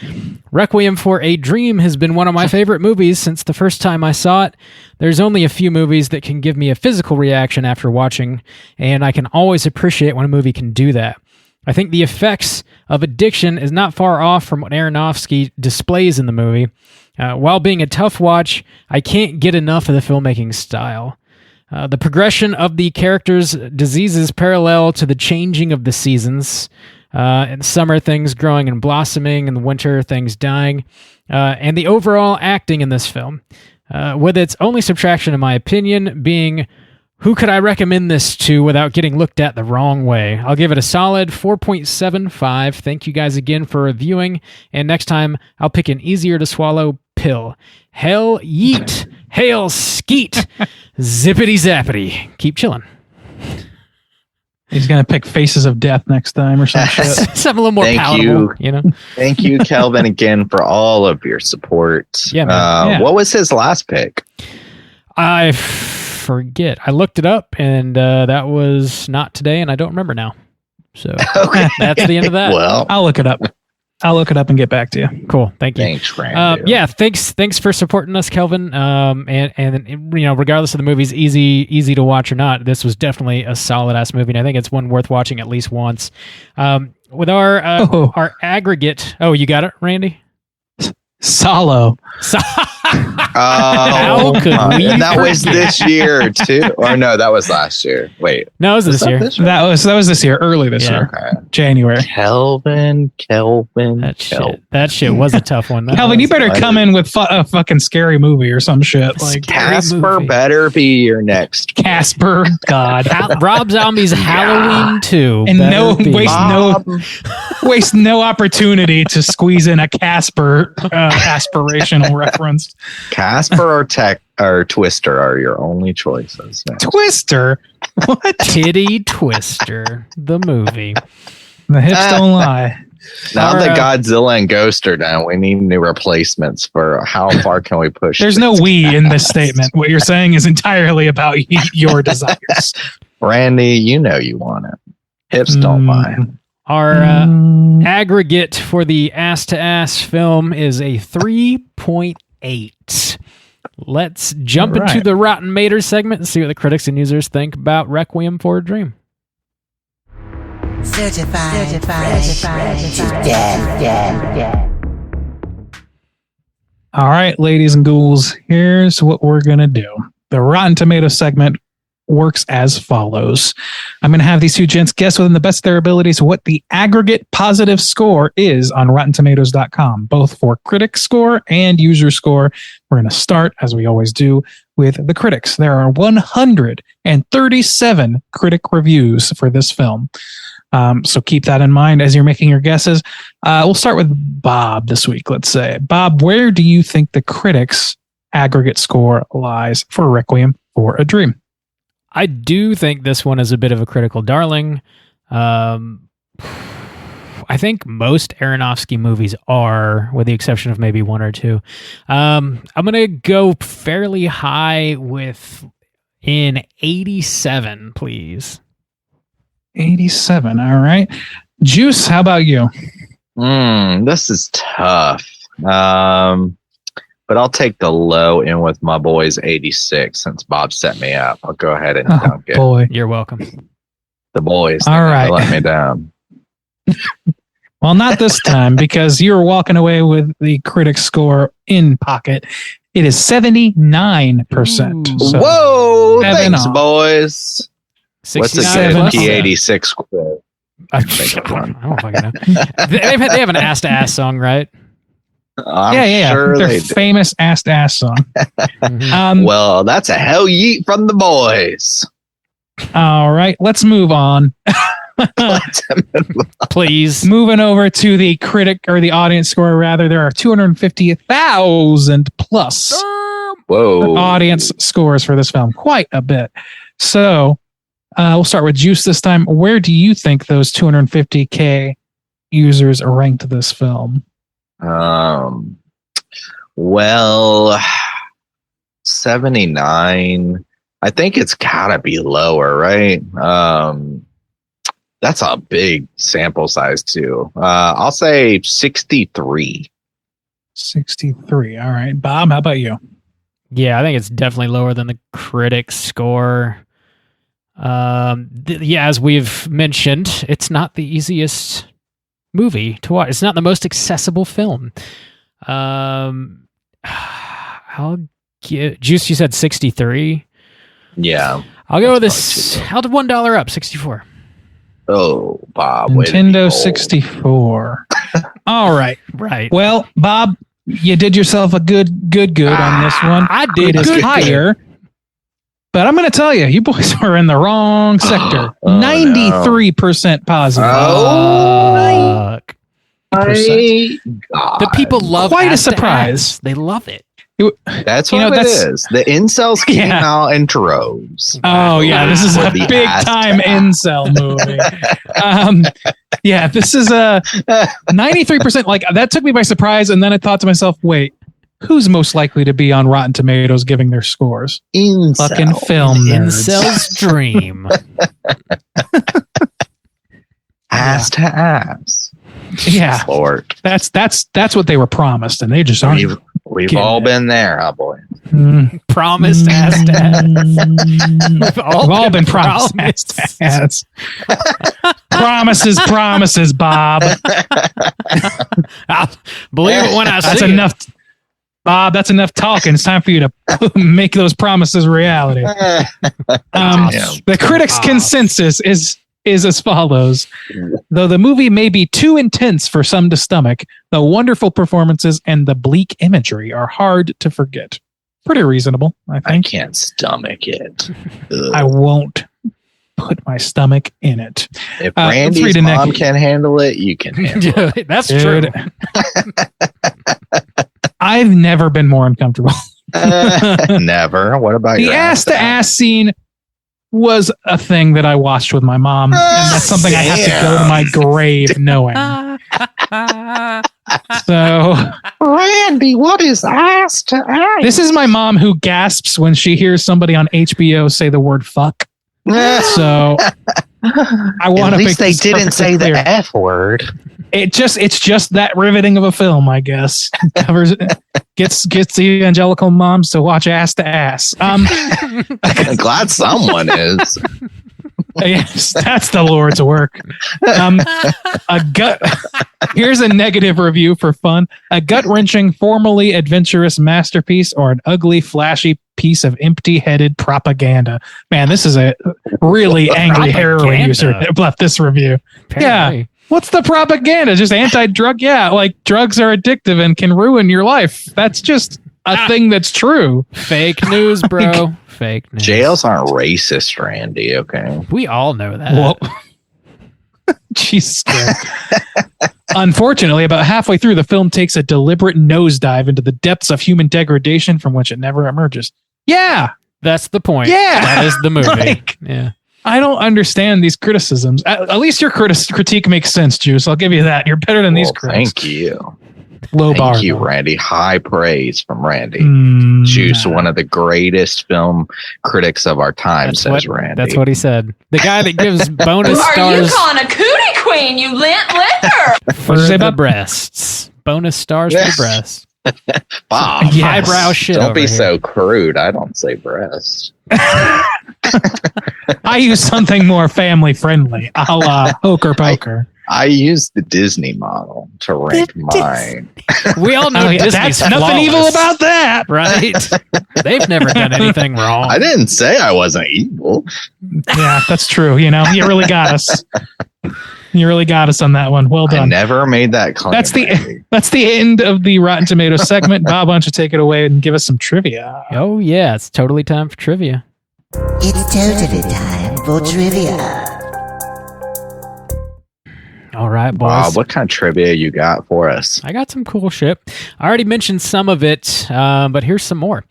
S2: Requiem for a Dream has been one of my favorite movies since the first time I saw it. There's only a few movies that can give me a physical reaction after watching, and I can always appreciate when a movie can do that. I think the effects of addiction is not far off from what Aronofsky displays in the movie. While being a tough watch, I can't get enough of the filmmaking style. The progression of the characters' diseases parallel to the changing of the seasons. In summer, things growing and blossoming, and the winter, things dying. And the overall acting in this film. With its only subtraction, in my opinion, being who could I recommend this to without getting looked at the wrong way? I'll give it a solid 4.75. Thank you guys again for reviewing. And next time, I'll pick an easier to swallow pill. Hell yeet. Hail skeet. Zippity zappity. Keep chilling."
S4: He's going to pick Faces of Death next time or some shit.
S2: Something a little more palatable,
S3: Thank you, Kelvin, again for all of your support.
S2: Yeah, man.
S3: What was his last pick?
S2: I forget. I looked it up, and that was not today, and I don't remember now. So that's the end of that.
S3: Well,
S4: I'll look it up. And get back to you.
S2: Cool. Thank you.
S3: Thanks, Randy.
S2: Thanks for supporting us, Kelvin. And regardless of the movie's easy to watch or not, this was definitely a solid ass movie, and I think it's one worth watching at least once. With our aggregate. Oh, you got it, Randy?
S4: Solo.
S2: How could we
S3: and that was
S2: forget?
S3: this year too, or no, that was last year. Wait,
S2: No, it was this year.
S4: That was this year, early this
S2: Yeah.
S4: year,
S3: Okay.
S4: January.
S3: Kelvin.
S2: That shit was a tough one. That
S4: Calvin,
S2: was
S4: you better
S3: funny.
S4: come in with a fucking scary movie or some shit like
S3: Casper
S2: movie.
S3: better be your next.
S4: Casper. God,
S2: Rob Zombie's Halloween 2.
S4: and
S2: better be.
S4: waste no opportunity to squeeze in a Casper aspirational reference.
S3: Casper or Twister are your only choices.
S4: Twister. What?
S2: Titty Twister, the movie.
S4: The hips don't lie.
S3: Now
S2: Our,
S3: that Godzilla and Ghost are done, we need new replacements for how far can we push?
S4: There's no we in this statement. What you're saying is entirely about your desires.
S3: Randy, you know you want it. Hips don't lie.
S2: Our aggregate for the ass to ass film is a 3.8. Let's jump into the Rotten Tomatoes segment and see what the critics and users think about Requiem for a Dream.
S5: Certified.
S4: All right, ladies and ghouls, here's what we're going to do. The Rotten Tomatoes segment works as follows. I'm going to have these two gents guess within the best of their abilities what the aggregate positive score is on RottenTomatoes.com, both for critic score and user score. We're going to start, as we always do, with the critics. There are 137 critic reviews for this film. So keep that in mind as you're making your guesses. We'll start with Bob this week, let's say. Bob, where do you think the critics' aggregate score lies for Requiem for a Dream?
S2: I do think this one is a bit of a critical darling. I think most Aronofsky movies are, with the exception of maybe one or two. I'm going to go fairly high with in 87, please.
S4: 87. All right. Juice, how about you?
S3: This is tough. But I'll take the low in with my boys 86 since Bob set me up. I'll go ahead and dunk it.
S4: Boy.
S2: You're welcome.
S3: The boys.
S4: All right.
S3: Let me down.
S4: Well, not this time because you're walking away with the critic score in pocket. It is 79%. So
S3: Whoa!
S4: 7
S3: Thanks,
S4: off.
S3: boys. What's the
S2: 69 plus.
S3: P86 score?
S2: I don't fucking know. They have an ass-to-ass song, right?
S3: I'm
S4: Yeah.
S3: sure
S4: Their
S3: they do.
S4: famous ass-to-ass song.
S2: Mhm.
S3: Well, that's a hell yeet from the boys.
S4: All right. Let's move on.
S2: Please.
S4: Moving over to the critic or the audience score, rather, there are 250,000 plus
S3: Whoa.
S4: audience scores for this film. Quite a bit. So we'll start with Juice this time. Where do you think those 250K users ranked this film?
S3: Well, 79. I think it's gotta be lower, right? That's a big sample size too. I'll say 63.
S4: 63. All right. Bob, how about you?
S2: Yeah, I think it's definitely lower than the critic score. As we've mentioned, it's not the easiest movie to watch. It's not the most accessible film. I'll give Juice. You said 63.
S3: Yeah.
S2: I'll go with
S3: That's
S2: this. I'll do $1 up. 64.
S3: Oh, Bob. way to be
S4: Nintendo
S3: bold.
S4: 64. All right.
S2: Right.
S4: Well, Bob, you did yourself a good on this one.
S2: I did
S4: It is
S2: good.
S4: higher. But I'm going to tell you, you boys are in the wrong sector.
S3: Oh, no.
S4: 93% positive.
S3: Oh,
S2: Fuck.
S3: my God.
S2: The people love
S4: Quite a
S2: ass to
S4: surprise.
S2: ass. They love it.
S3: That's
S4: You know,
S3: what it
S4: that's-
S3: is. The incels came
S4: Yeah.
S3: out in droves.
S4: Oh, yeah. This is
S3: For
S4: a
S3: the
S4: big
S3: ass
S4: time
S3: to
S4: incel movie. Yeah, this is a 93%. Like, that took me by surprise. And then I thought to myself, wait, who's most likely to be on Rotten Tomatoes giving their scores?
S3: Incel.
S4: Fucking film nerds.
S2: Incel's dream.
S3: Ass to ass.
S4: Yeah,
S3: Lord.
S4: that's what they were promised, and they just aren't.
S3: We've
S4: getting
S3: all
S4: it.
S3: been there, huh, boy?
S2: Promised ass to ass.
S4: We've all been promised ass to ass. Promises, Bob.
S2: I'll believe it when I
S4: That's
S2: see
S4: enough. Bob, that's enough talking. It's time for you to make those promises reality. The critics' consensus is as follows. Though the movie may be too intense for some to stomach, the wonderful performances and the bleak imagery are hard to forget. Pretty reasonable, I think.
S3: I can't stomach it. Ugh.
S4: I won't put my stomach in it.
S3: If Randy's mom can handle it, you can handle it.
S2: That's true.
S4: I've never been more uncomfortable.
S3: Never. What about
S4: the ass-to-ass scene? Was a thing that I watched with my mom, and that's something I have to go to my grave knowing. So,
S3: Randy, what is ass to ass?
S4: This is my mom who gasps when she hears somebody on HBO say the word "fuck." So, I want to.
S3: At least they didn't say the F word.
S4: It's just that riveting of a film, I guess. Covers gets the evangelical moms to watch ass to ass.
S3: I'm glad someone is.
S4: Yes, that's the Lord's work. Here's a negative review for fun: a gut-wrenching, formally adventurous masterpiece, or an ugly, flashy piece of empty-headed propaganda. Man, this is a really angry heroin user that left this review.
S2: Apparently.
S4: Yeah. What's the propaganda? Just anti-drug? Yeah, like drugs are addictive and can ruin your life. That's just a thing that's true.
S2: Fake news, bro. Fake news.
S3: Jails aren't racist, Randy, okay?
S2: We all know that.
S4: Well, Jesus Christ. Unfortunately, about halfway through, the film takes a deliberate nosedive into the depths of human degradation from which it never emerges. Yeah.
S2: That's the point.
S4: Yeah.
S2: That is the movie. Yeah.
S4: I don't understand these criticisms. At least your critique makes sense, Juice. I'll give you that. You're better than these critics.
S3: Thank you.
S4: Low bar.
S3: Thank you, Randy. High praise from Randy. Juice, one of the greatest film critics of our time, says Randy.
S2: That's what he said. The guy that gives bonus stars.
S8: Are you calling a cootie queen, you lint liquor?
S2: For the breasts. Bonus stars for the breasts.
S3: Bob,
S2: highbrow shit.
S3: Don't be
S2: here.
S3: so crude. I don't say breast.
S4: I use something more family friendly, a la Hooker Poker.
S3: I use the Disney model to rank mine.
S2: We all know Disney's
S4: nothing
S2: flawless,
S4: evil about that,
S2: right? They've never done anything wrong.
S3: I didn't say I wasn't evil.
S4: Yeah, that's true. You know, you really got us. You really got us on that one. Well done.
S3: I never made that claim.
S4: That's the end of the Rotten Tomatoes segment. Bob, why don't you take it away and give us some trivia?
S2: Oh yeah, it's totally time for trivia.
S5: It's totally time for trivia.
S2: All right, boys.
S3: Bob, what kind of trivia you got for us?
S2: I got some cool shit. I already mentioned some of it, but here's some more.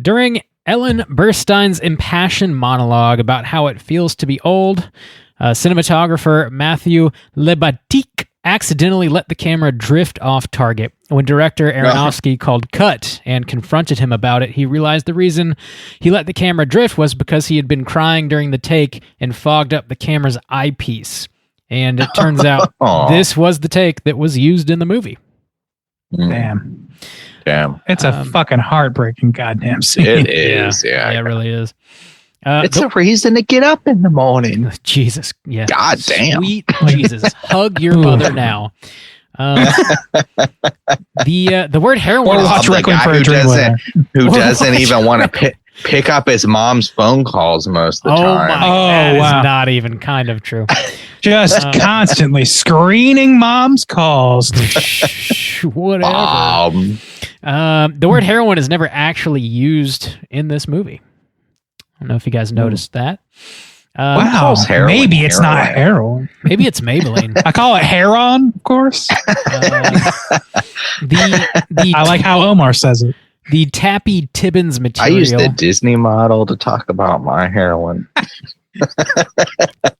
S2: During Ellen Burstein's impassioned monologue about how it feels to be old, cinematographer Matthew Lebatique accidentally let the camera drift off target. When director Aronofsky called cut and confronted him about it, he realized the reason he let the camera drift was because he had been crying during the take and fogged up the camera's eyepiece. And it turns out this was the take that was used in the movie.
S4: Damn.
S3: It's
S4: a fucking heartbreaking goddamn scene.
S3: It is, yeah.
S2: Yeah, it really is.
S3: It's a reason to get up in the morning.
S2: Jesus, yeah.
S3: God damn.
S2: Sweet Jesus. Hug your mother now. The word heroin.
S4: Or watch Requiem for a Dream.
S3: Who doesn't even want to pick up his mom's phone calls most of the time.
S2: That is not even kind of true.
S4: Just constantly screening mom's calls.
S2: Whatever. The word heroin is never actually used in this movie. I don't know if you guys noticed that.
S4: Wow. Maybe it's not heroin.
S2: Maybe it's Maybelline.
S4: I call it heron, of course. I like how Omar says it.
S2: The Tappy Tibbins material.
S3: I use the Disney model to talk about my heroin.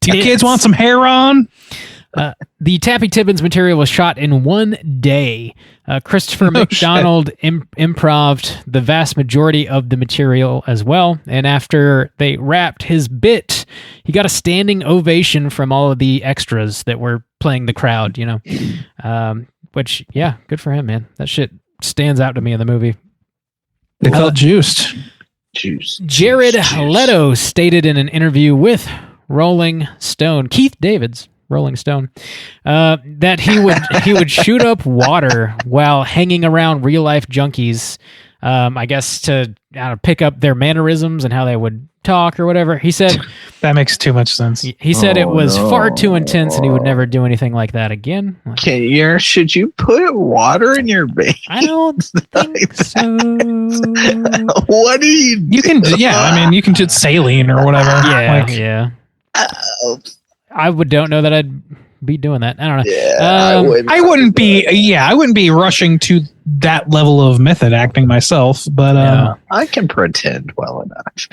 S4: Do you kids want some heron?
S2: The Tappy Tibbins material was shot in 1 day. Christopher McDonald improv'd the vast majority of the material as well. And after they wrapped his bit, he got a standing ovation from all of the extras that were playing the crowd, you know. Which, yeah, good for him, man. That shit stands out to me in the movie.
S4: They felt juiced.
S2: Jared Leto stated in an interview with Rolling Stone, Keith Davids Rolling Stone, that he would shoot up water while hanging around real life junkies, I guess to pick up their mannerisms and how they would talk or whatever. He said
S4: that makes too much sense.
S2: He said it was far too intense and he would never do anything like that again.
S3: Should you put water in your veins?
S2: I don't think so.
S3: What do you do?
S4: You can, you can just saline or whatever.
S2: Yeah. I don't know that I'd be doing that. I don't know.
S3: Yeah,
S4: I wouldn't be rushing to that level of method acting myself, but
S3: I can pretend well enough.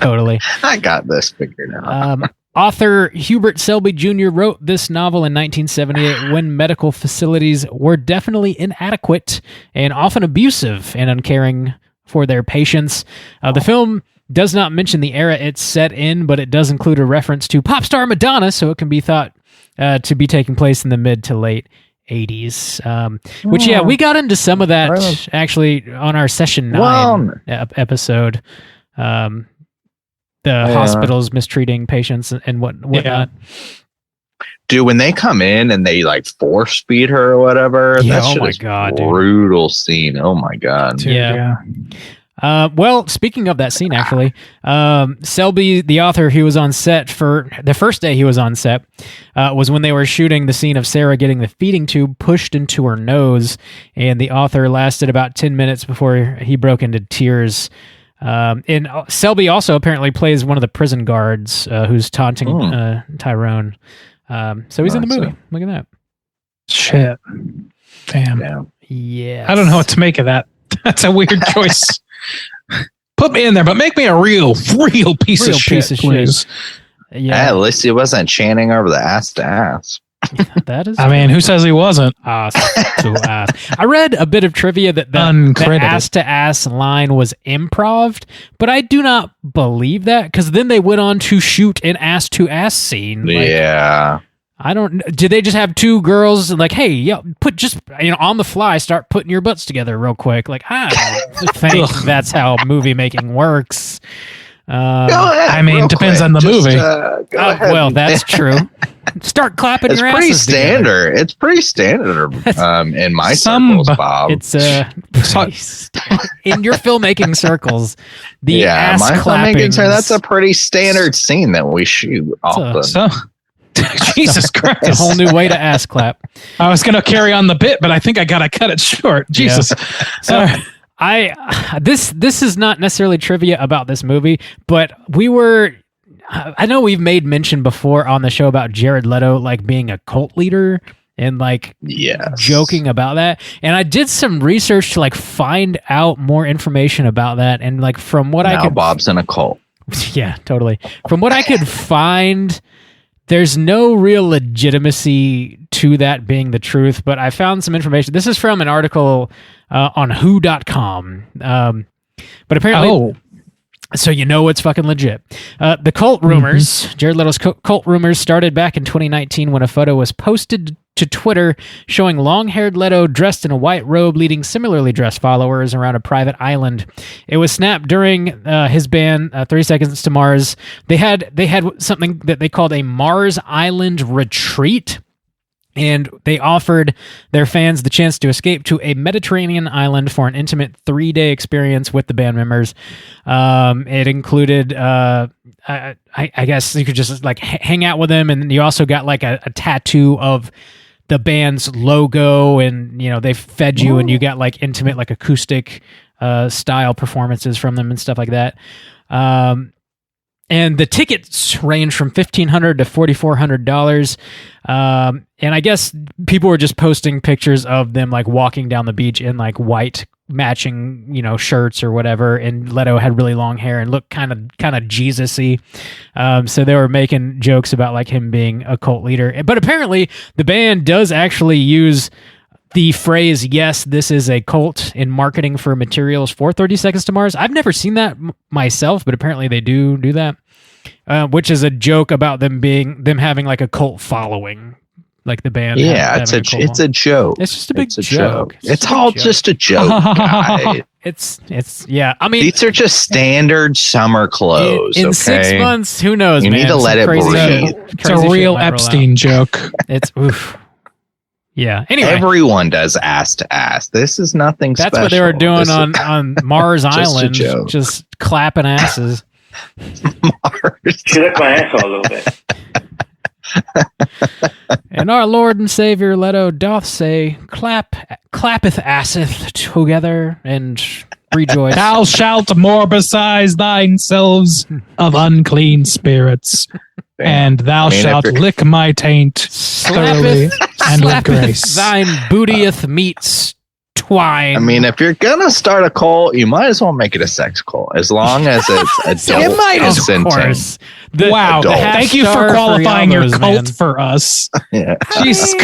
S2: Totally.
S3: I got this figured out.
S2: Author Hubert Selby Jr. wrote this novel in 1978 when medical facilities were definitely inadequate and often abusive and uncaring for their patients. The film does not mention the era it's set in, but it does include a reference to pop star Madonna, so it can be thought to be taking place in the mid to late 80s. Which, we got into some of that actually on our Session 9 episode. The hospitals mistreating patients and whatnot.
S3: Dude, when they come in and they like force feed her or whatever, that's a brutal scene. Oh my God.
S2: Well, speaking of that scene, actually, Selby, the author, who was on set for the first day he was on set, was when they were shooting the scene of Sarah getting the feeding tube pushed into her nose, and the author lasted about 10 minutes before he broke into tears. And Selby also apparently plays one of the prison guards who's taunting Tyrone. So he's in the movie. Look at that.
S4: Shit. Damn.
S2: Yeah.
S4: I don't know what to make of that. That's a weird choice. Put me in there, but make me a real piece of shit, please.
S2: Yeah.
S3: At least he wasn't chanting over the ass to ass.
S2: That is.
S4: I mean, who says he wasn't?
S2: Ass to ass. I read a bit of trivia that the ass to ass line was improv, but I do not believe that because then they went on to shoot an ass to ass scene.
S3: Yeah.
S2: I don't. Did they just have two girls like, hey, put just on the fly, start putting your butts together real quick? Like, I don't think that's how movie making works.
S4: I mean, depends on the movie.
S2: Well, that's true. Start clapping your asses together.
S3: It's pretty standard in my circles, Bob.
S2: It's in your filmmaking circles. The ass
S3: my
S2: clapping.
S3: That's a pretty standard scene that we shoot often.
S4: Jesus Christ.
S2: It's a whole new way to ass clap.
S4: I was going to carry on the bit, but I think I got to cut it short. Jesus.
S2: Yeah. So this is not necessarily trivia about this movie, but I know we've made mention before on the show about Jared Leto like being a cult leader and like joking about that. And I did some research to like find out more information about that. And like from what I could,
S3: Bob's in a cult.
S2: Yeah, totally. From what I could find, there's no real legitimacy to that being the truth, but I found some information. This is from an article on who.com. But apparently, so it's fucking legit. The cult rumors, Jared Leto's cult rumors started back in 2019 when a photo was posted to Twitter showing long-haired Leto dressed in a white robe leading similarly dressed followers around a private island. It was snapped during his band 30 Seconds to Mars. They had something that they called a Mars Island retreat, and they offered their fans the chance to escape to a Mediterranean island for an intimate 3-day experience with the band members. It included, I guess you could just like hang out with them, and you also got like a tattoo of the band's logo, and they fed you, and you got like intimate, like acoustic style performances from them and stuff like that. And the tickets range from $1,500 to $4,400. And I guess people were just posting pictures of them like walking down the beach in like white matching, shirts or whatever. And Leto had really long hair and looked kind of Jesus-y. So they were making jokes about like him being a cult leader. But apparently the band does actually use the phrase, yes, this is a cult, in marketing for materials for 30 Seconds to Mars. I've never seen that myself, but apparently they do that, which is a joke about them having like a cult following. like the band.
S3: Yeah, it's a joke.
S2: It's just a big
S3: It's a
S2: joke.
S3: It's all just a joke, guys.
S2: It's yeah. I mean,
S3: These are just standard summer clothes.
S2: in
S3: okay?
S2: 6 months, who knows?
S3: You
S2: man?
S3: need to let it
S2: Crazy
S3: breathe.
S2: shit-
S4: It's a
S2: crazy shit
S4: real
S2: might roll
S4: Epstein
S2: out.
S4: joke.
S2: It's oof. Yeah. Anyway,
S3: Everyone does ass to ass. This is nothing
S2: that's
S3: special.
S2: what they were doing
S3: This is
S2: on Mars
S3: just a
S2: Island,
S3: joke.
S2: just clapping asses.
S3: Mars.
S9: She licked my asshole a little bit.
S2: And our Lord and Savior Leto doth say, clappeth asseth together and rejoice.
S4: Thou shalt morbicize thyself of unclean spirits, and thou shalt lick my taint thoroughly and with grace.
S2: Thine bootieth meats twine.
S3: I mean, if you're gonna start a cult, you might as well make it a sex cult, as long as it's adult.
S2: it might, of
S3: consenting.
S2: course.
S4: Wow!
S3: adult.
S4: Thank you for
S2: Half-star
S4: qualifying your
S2: Yabos,
S4: cult
S2: man.
S4: for us.
S3: Yeah.
S4: Jesus,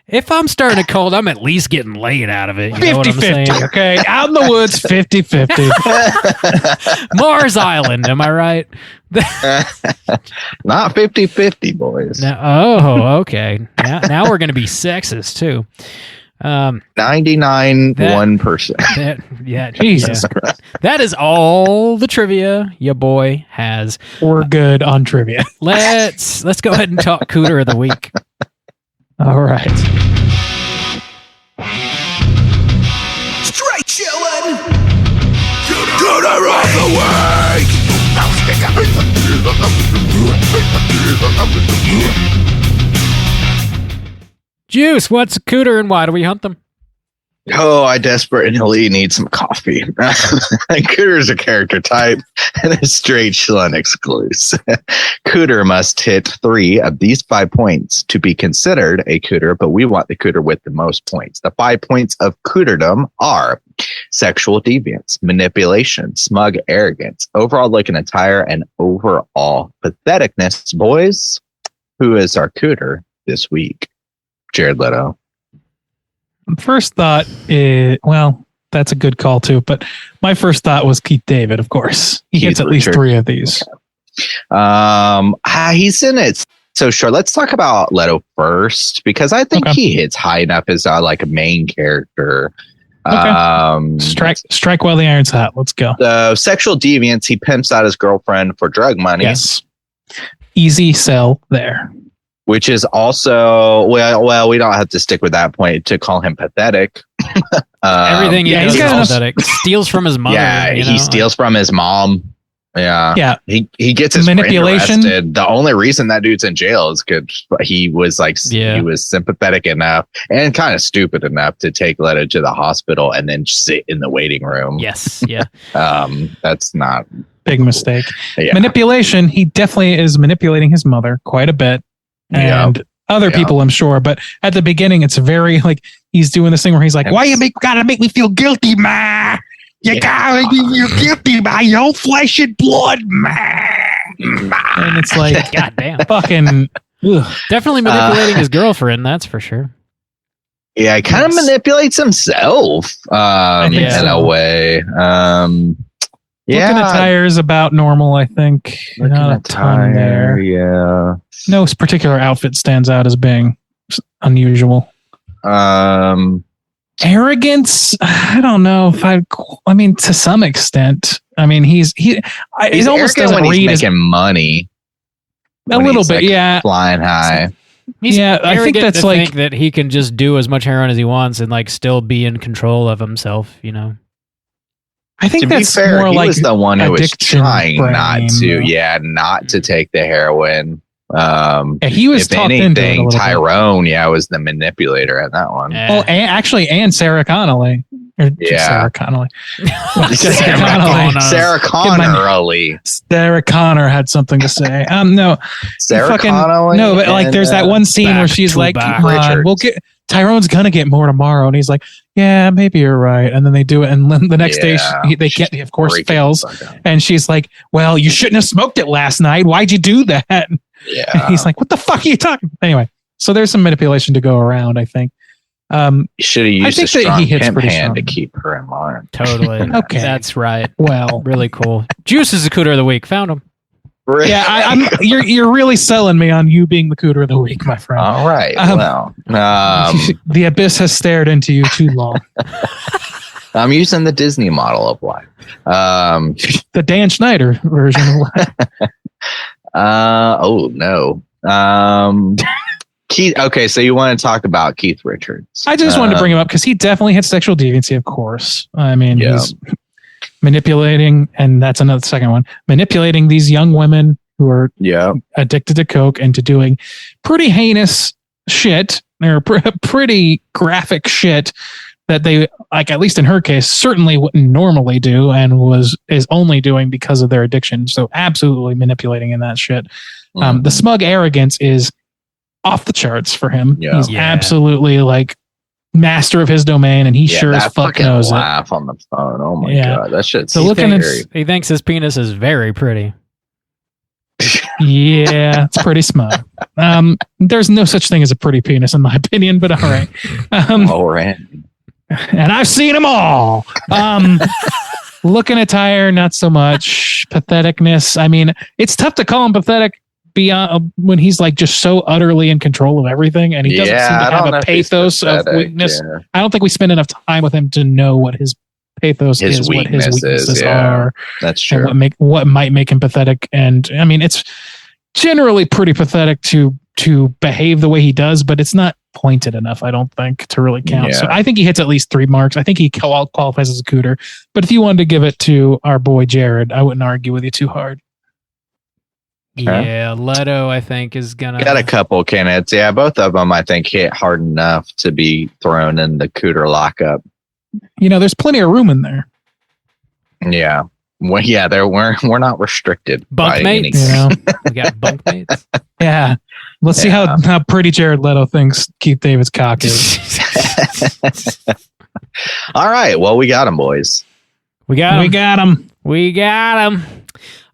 S2: If I'm starting a cult, I'm at least getting laid out of it. You know what I'm
S4: 50-50,
S2: saying?
S4: okay? Out in the woods, 50-50.
S2: Mars Island, am I right?
S3: Not 50-50, boys.
S2: Okay. Now we're going to be sexist, too.
S3: 99.1%.
S2: Yeah,
S4: Jesus
S2: yeah.
S4: Christ.
S2: That is all the trivia your boy has.
S4: We're good on trivia.
S2: Let's go ahead and talk Cooter of the Week.
S4: All right.
S1: Straight chillin'. Cooter of the
S2: Juice, what's a Cooter and why do we hunt them?
S3: Oh, I desperately need some coffee. Cooter is a character type and a straight chillin' exclusive. Cooter must hit 3 of these 5 points to be considered a Cooter, but we want the Cooter with the most points. The 5 points of Cooterdom are sexual deviance, manipulation, smug arrogance, overall look and attire, and overall patheticness. Boys, who is our Cooter this week? Jared Leto.
S4: First thought is, well, that's a good call too, but my first thought was Keith David, of course. He
S3: Keith
S4: hits at least
S3: Richard.
S4: 3 of these.
S3: Okay. He's in it. So sure, let's talk about Leto first, because I think he hits high enough as like a main character.
S4: Okay. Strike while the iron's hot. Let's go.
S3: So sexual deviance, he pimps out his girlfriend for drug money.
S4: Yes. Easy sell there.
S3: Which is also, well, we don't have to stick with that point to call him pathetic.
S2: Everything he does
S4: he's got
S2: is pathetic. Steals from his mother.
S3: Yeah,
S2: you
S3: he
S2: know?
S3: steals from his mom. Yeah.
S4: Yeah.
S3: He gets his
S4: Manipulation.
S3: friend arrested. The only reason that dude's in jail is because he was he was sympathetic enough and kind of stupid enough to take Leto to the hospital and then sit in the waiting room.
S2: Yes. Yeah.
S3: That's not
S4: Big mistake.
S3: Yeah.
S4: Manipulation. He definitely is manipulating his mother quite a bit. And other people, I'm sure. But at the beginning, it's very like he's doing this thing where he's like, why you gotta make me feel guilty, ma? You gotta make me feel guilty, ma. Your own flesh and blood, ma. And it's like,
S2: goddamn.
S4: Fucking
S2: Definitely manipulating his girlfriend, that's for sure.
S3: Yeah, he kind of manipulates himself in a way.
S4: Looking at tires about normal, I think. Not a ton there.
S3: Yeah.
S4: No particular outfit stands out as being unusual. Arrogance, I don't know if I mean, to some extent. I mean, he's almost doesn't
S3: when
S4: read
S3: he's
S4: as
S3: making money.
S4: a little bit, yeah.
S3: Flying high.
S2: He's
S4: I think
S2: arrogant
S4: that's
S2: to
S4: like
S2: think that he can just do as much heroin as he wants and like still be in control of himself, you know.
S4: I think
S3: To
S4: that's
S3: be fair,
S4: more
S3: he
S4: like
S3: was the one who was
S4: addiction
S3: trying
S4: brain.
S3: not to take the heroin.
S4: Yeah, he was
S3: if
S4: talked into it a
S3: anything,
S4: little bit.
S3: Tyrone, was the manipulator in that one.
S4: Well, and Sarah Connelly. Sarah Connelly.
S3: Sarah
S4: Connelly.
S3: Sarah Connelly.
S4: Sarah Connor had something to say. No,
S3: Sarah Connelly.
S4: No, but like there's that one scene where she's like, "Come on, we'll get Tyrone's gonna get more tomorrow," and he's like, "Yeah, maybe you're right." And then they do it, and then the next day they can't. He of course fails, and she's like, "Well, you shouldn't have smoked it last night. Why'd you do that?"
S3: Yeah,
S4: and he's like, "What the fuck are you talking?" Anyway, so there's some manipulation to go around, I think.
S3: You should have used a strong pimp hand
S4: strong.
S3: to keep her in line.
S2: Totally.
S4: Okay.
S2: That's right.
S4: Well,
S2: really cool. Juice is the Cooter of the Week. Found him.
S4: Yeah, you're really selling me on you being the Cooter of the week, my friend.
S3: All right.
S4: The abyss has stared into you too long.
S3: I'm using the Disney model of life.
S4: The Dan Schneider version of life.
S3: Oh no. Keith. Okay, so you want to talk about Keith Richards?
S4: I just wanted to bring him up because he definitely had sexual deviancy, of course. I mean, he's manipulating, and that's another second one. Manipulating these young women who are addicted to coke into doing pretty heinous shit, or pretty graphic shit that they, like, at least in her case, certainly wouldn't normally do, and is only doing because of their addiction. So absolutely manipulating in that shit. The smug arrogance is off the charts for him. He's absolutely like master of his domain, and he sure as fuck knows it.
S3: Laugh on the phone. Oh my god, that shit's
S2: so he thinks his penis is very pretty.
S4: Yeah, it's pretty smug. There's no such thing as a pretty penis, in my opinion. But all right. And I've seen them all. Look and attire, not so much. Patheticness. I mean, it's tough to call him pathetic beyond when he's like just so utterly in control of everything, and he doesn't seem to have a pathos of weakness. I don't think we spend enough time with him to know what his pathos is, what his weaknesses are.
S3: That's true.
S4: And what might make him pathetic. And I mean, it's generally pretty pathetic to behave the way he does, but it's not pointed enough, I don't think, to really count. So I think he hits at least 3 marks. I think he qualifies as a Cooter. But if you wanted to give it to our boy Jared, I wouldn't argue with you too hard.
S2: Yeah, Leto, I think, is gonna
S3: got a couple candidates. Yeah, both of them I think hit hard enough to be thrown in the Cooter lockup.
S4: You know, there's plenty of room in there.
S3: Yeah. Well, yeah, we're not restricted.
S2: Bunkmates. You know? We got bunkmates.
S4: Yeah. Let's see how pretty Jared Leto thinks Keith David's cock is.
S3: All right. Well, we got him, boys.
S2: We got him.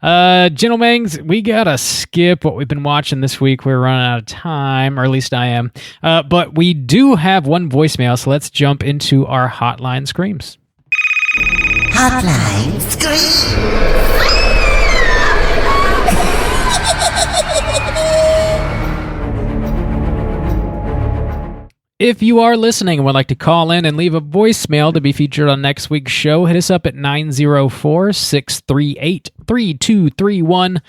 S2: Gentlemen, we gotta skip what we've been watching this week. We're running out of time, or at least I am. But we do have one voicemail, so let's jump into our Hotline Screams.
S5: Hotline Scream.
S2: If you are listening and would like to call in and leave a voicemail to be featured on next week's show, hit us up at 904-638-3231.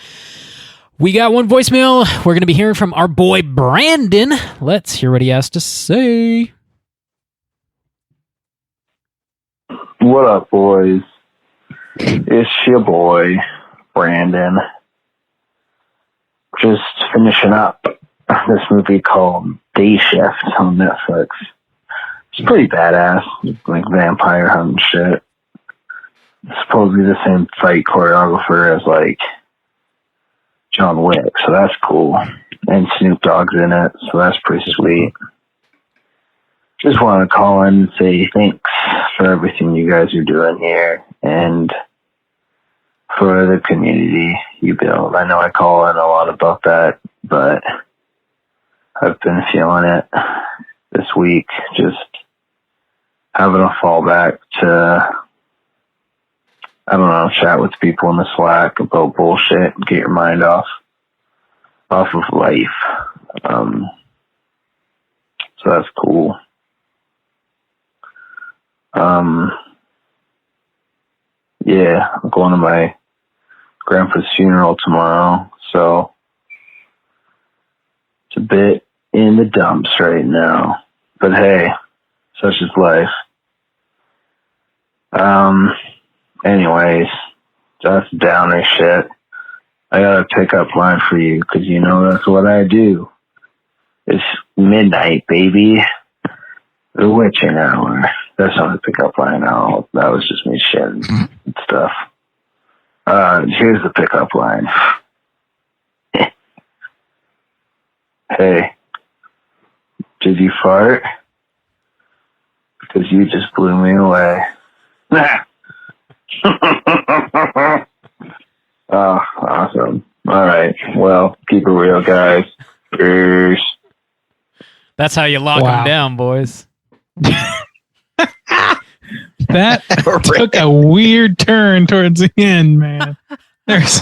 S2: We got one voicemail. We're going to be hearing from our boy Brandon. Let's hear what he has to say.
S9: What up, boys? It's your boy, Brandon. Just finishing up this movie called Day Shift on Netflix. It's pretty badass, like vampire hunting shit. It's supposedly the same fight choreographer as like John Wick, so that's cool. And Snoop Dogg's in it, so that's pretty sweet. Just want to call in and say thanks for everything you guys are doing here and for the community you build. I know I call in a lot about that, but I've been feeling it this week, just having a fallback to, I don't know, chat with people in the Slack about bullshit and get your mind off of life. So that's cool. Yeah, I'm going to my grandpa's funeral tomorrow, so it's a bit in the dumps right now. But hey, such is life. Anyways, that's downer shit. I got a pickup line for you, because you know that's what I do. It's midnight, baby. The witching hour. That's not a pickup line now. That was just me shitting and stuff. Here's the pickup line. Hey, did you fart? Because you just blew me away. Oh, awesome. All right. Well, keep it real, guys. Cheers.
S2: That's how you lock them down, boys.
S4: That took a weird turn towards the end, man. There's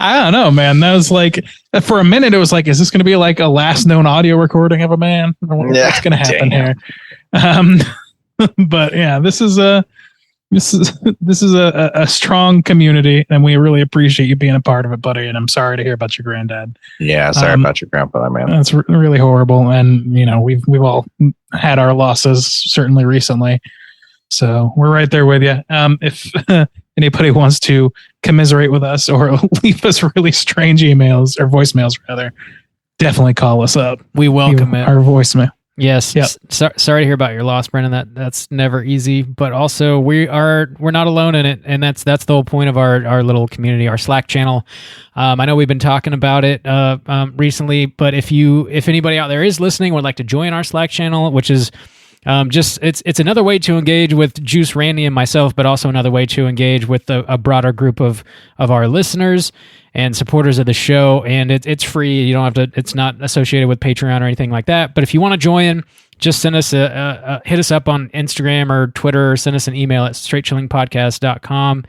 S4: I don't know, man. That was like, for a minute, it was like, is this going to be like a last known audio recording of a man? What's going to happen here? But yeah, this is a strong community, and we really appreciate you being a part of it, buddy. And I'm sorry to hear about your granddad.
S3: Yeah, sorry about your grandfather, man.
S4: That's really horrible. And we've all had our losses, certainly recently. So we're right there with you. If anybody wants to commiserate with us or leave us really strange emails or voicemails, rather, definitely call us up.
S2: We welcome it.
S4: Our voicemail.
S2: Yes.
S4: Yep.
S2: Sorry to hear about your loss, Brendan. That's never easy, but also we're not alone in it, and that's the whole point of our little community, our Slack channel. I know we've been talking about it recently, but if anybody out there is listening, would like to join our Slack channel, which is it's another way to engage with Juice, Randy, and myself, but also another way to engage with a broader group of our listeners and supporters of the show. And it's free. You don't have to. It's not associated with Patreon or anything like that. But if you want to join, just send us hit us up on Instagram or Twitter, or send us an email at straightchillingpodcast.com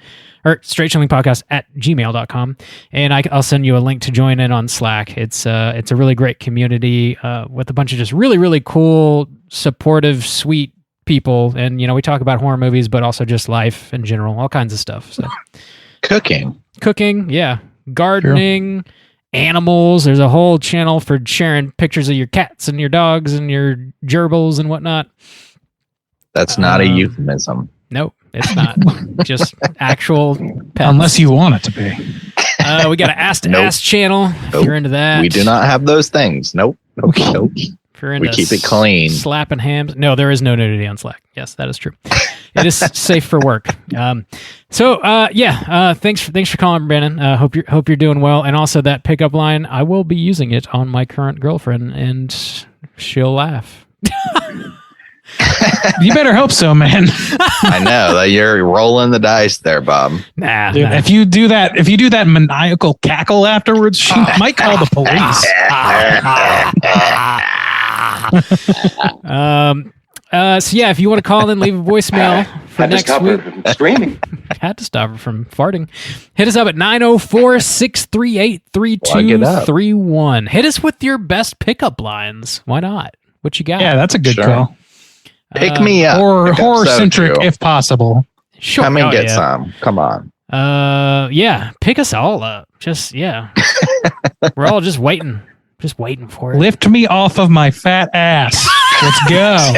S2: or straightchillingpodcast@gmail.com, and I'll send you a link to join in on Slack. It's a really great community with a bunch of just really, really cool, supportive, sweet people. And we talk about horror movies, but also just life in general, all kinds of stuff. So cooking, yeah, gardening, animals. There's a whole channel for sharing pictures of your cats and your dogs and your gerbils and whatnot.
S3: That's not a euphemism.
S2: Nope, it's not. Just actual pets.
S4: Unless you want it to be.
S2: We got an ass channel. If you're into that.
S3: We do not have those things. Nope.
S2: If you're into
S3: we keep it clean.
S2: Slapping hams. No, there is no nudity on Slack. Yes, that is true. It is safe for work. Thanks for calling, Brandon. Hope you're doing well. And also that pickup line, I will be using it on my current girlfriend, and she'll laugh.
S4: You better hope so, man.
S3: I know that you're rolling the dice there, Bob.
S2: Nah,
S4: dude, if you do that maniacal cackle afterwards, she might call the police.
S2: So yeah, if you want to call in, leave a voicemail for next week.
S6: Screaming.
S2: Had to stop her from farting. Hit us up at 904-638-3231. Hit us with your best pickup lines. Why not? What you got?
S4: Yeah, that's a good call.
S3: Pick me up.
S4: Or horror-centric if possible.
S2: Sure.
S3: Come and get some. Come on.
S2: Yeah. Pick us all up. Just, yeah. We're all just waiting. Just waiting for it.
S4: Lift me off of my fat ass. Let's go.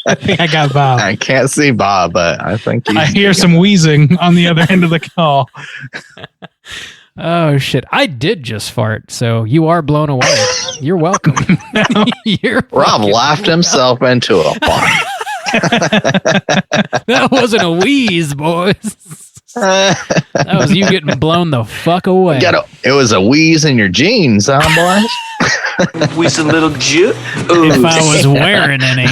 S4: I think I got Bob.
S3: I can't see Bob, but I think
S4: I hear some wheezing on the other end of the call.
S2: Oh, shit. I did just fart, so you are blown away. You're welcome.
S3: Rob laughed himself into a fart.
S2: That wasn't a wheeze, boys. That was you getting blown the fuck away.
S3: It was a wheeze in your jeans, huh, boys?
S6: Wheeze a little Jew.
S2: If I was wearing any.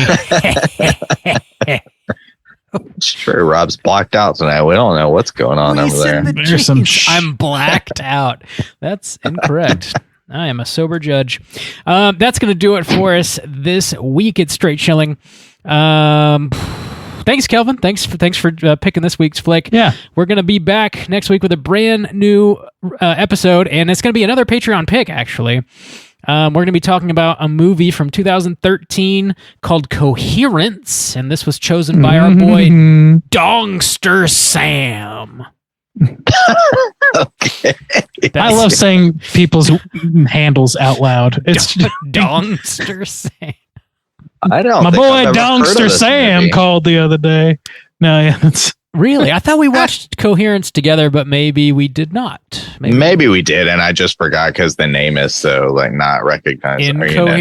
S3: It's true. Rob's blacked out tonight. We don't know what's going on over there.
S4: There's some
S2: I'm blacked out. That's incorrect. I am a sober judge. That's going to do it for us this week at Straight Chilling. Thanks, Kelvin. Thanks for picking this week's flick.
S4: Yeah.
S2: We're going to be back next week with a brand new episode, and it's going to be another Patreon pick, actually. We're going to be talking about a movie from 2013 called Coherence, and this was chosen by our boy Dongster Sam.
S3: Okay.
S4: I love saying people's handles out loud. It's
S2: Dongster Sam.
S3: I don't.
S4: My
S3: think
S4: boy
S3: I've ever heard of
S4: Dongster
S3: this
S4: Sam
S3: movie.
S4: called the other day. No, yeah, it's
S2: Really? I thought we watched Coherence together, but maybe we did not.
S3: Maybe we did, and I just forgot because the name is so not recognized.
S2: Incoherent?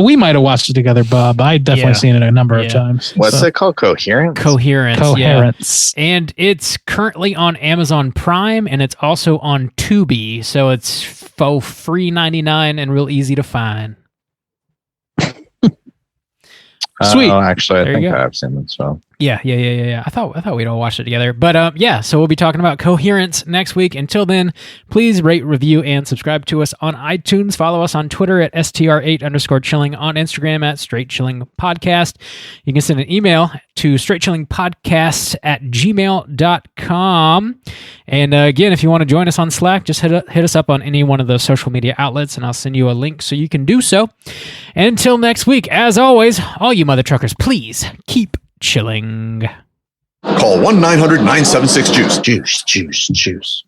S4: We might have watched it together, Bob. I've definitely seen it a number of times.
S3: What's it called? Coherence?
S2: Coherence. Yeah. And it's currently on Amazon Prime, and it's also on Tubi, so it's for free $99 and real easy to find.
S4: Sweet.
S3: Oh, actually, I
S2: There
S3: think
S2: you go.
S3: I've seen this film.
S2: Yeah. I thought we'd all watch it together. But so we'll be talking about Coherence next week. Until then, please rate, review, and subscribe to us on iTunes. Follow us on Twitter at str8_chilling, on Instagram at Straight Chilling Podcast. You can send an email to straightchillingpodcasts@gmail.com. And again, if you want to join us on Slack, just hit us up on any one of the social media outlets, and I'll send you a link so you can do so. And until next week, as always, all you mother truckers, please keep chilling.
S10: Call 1-900-976-JUICE.
S3: Juice.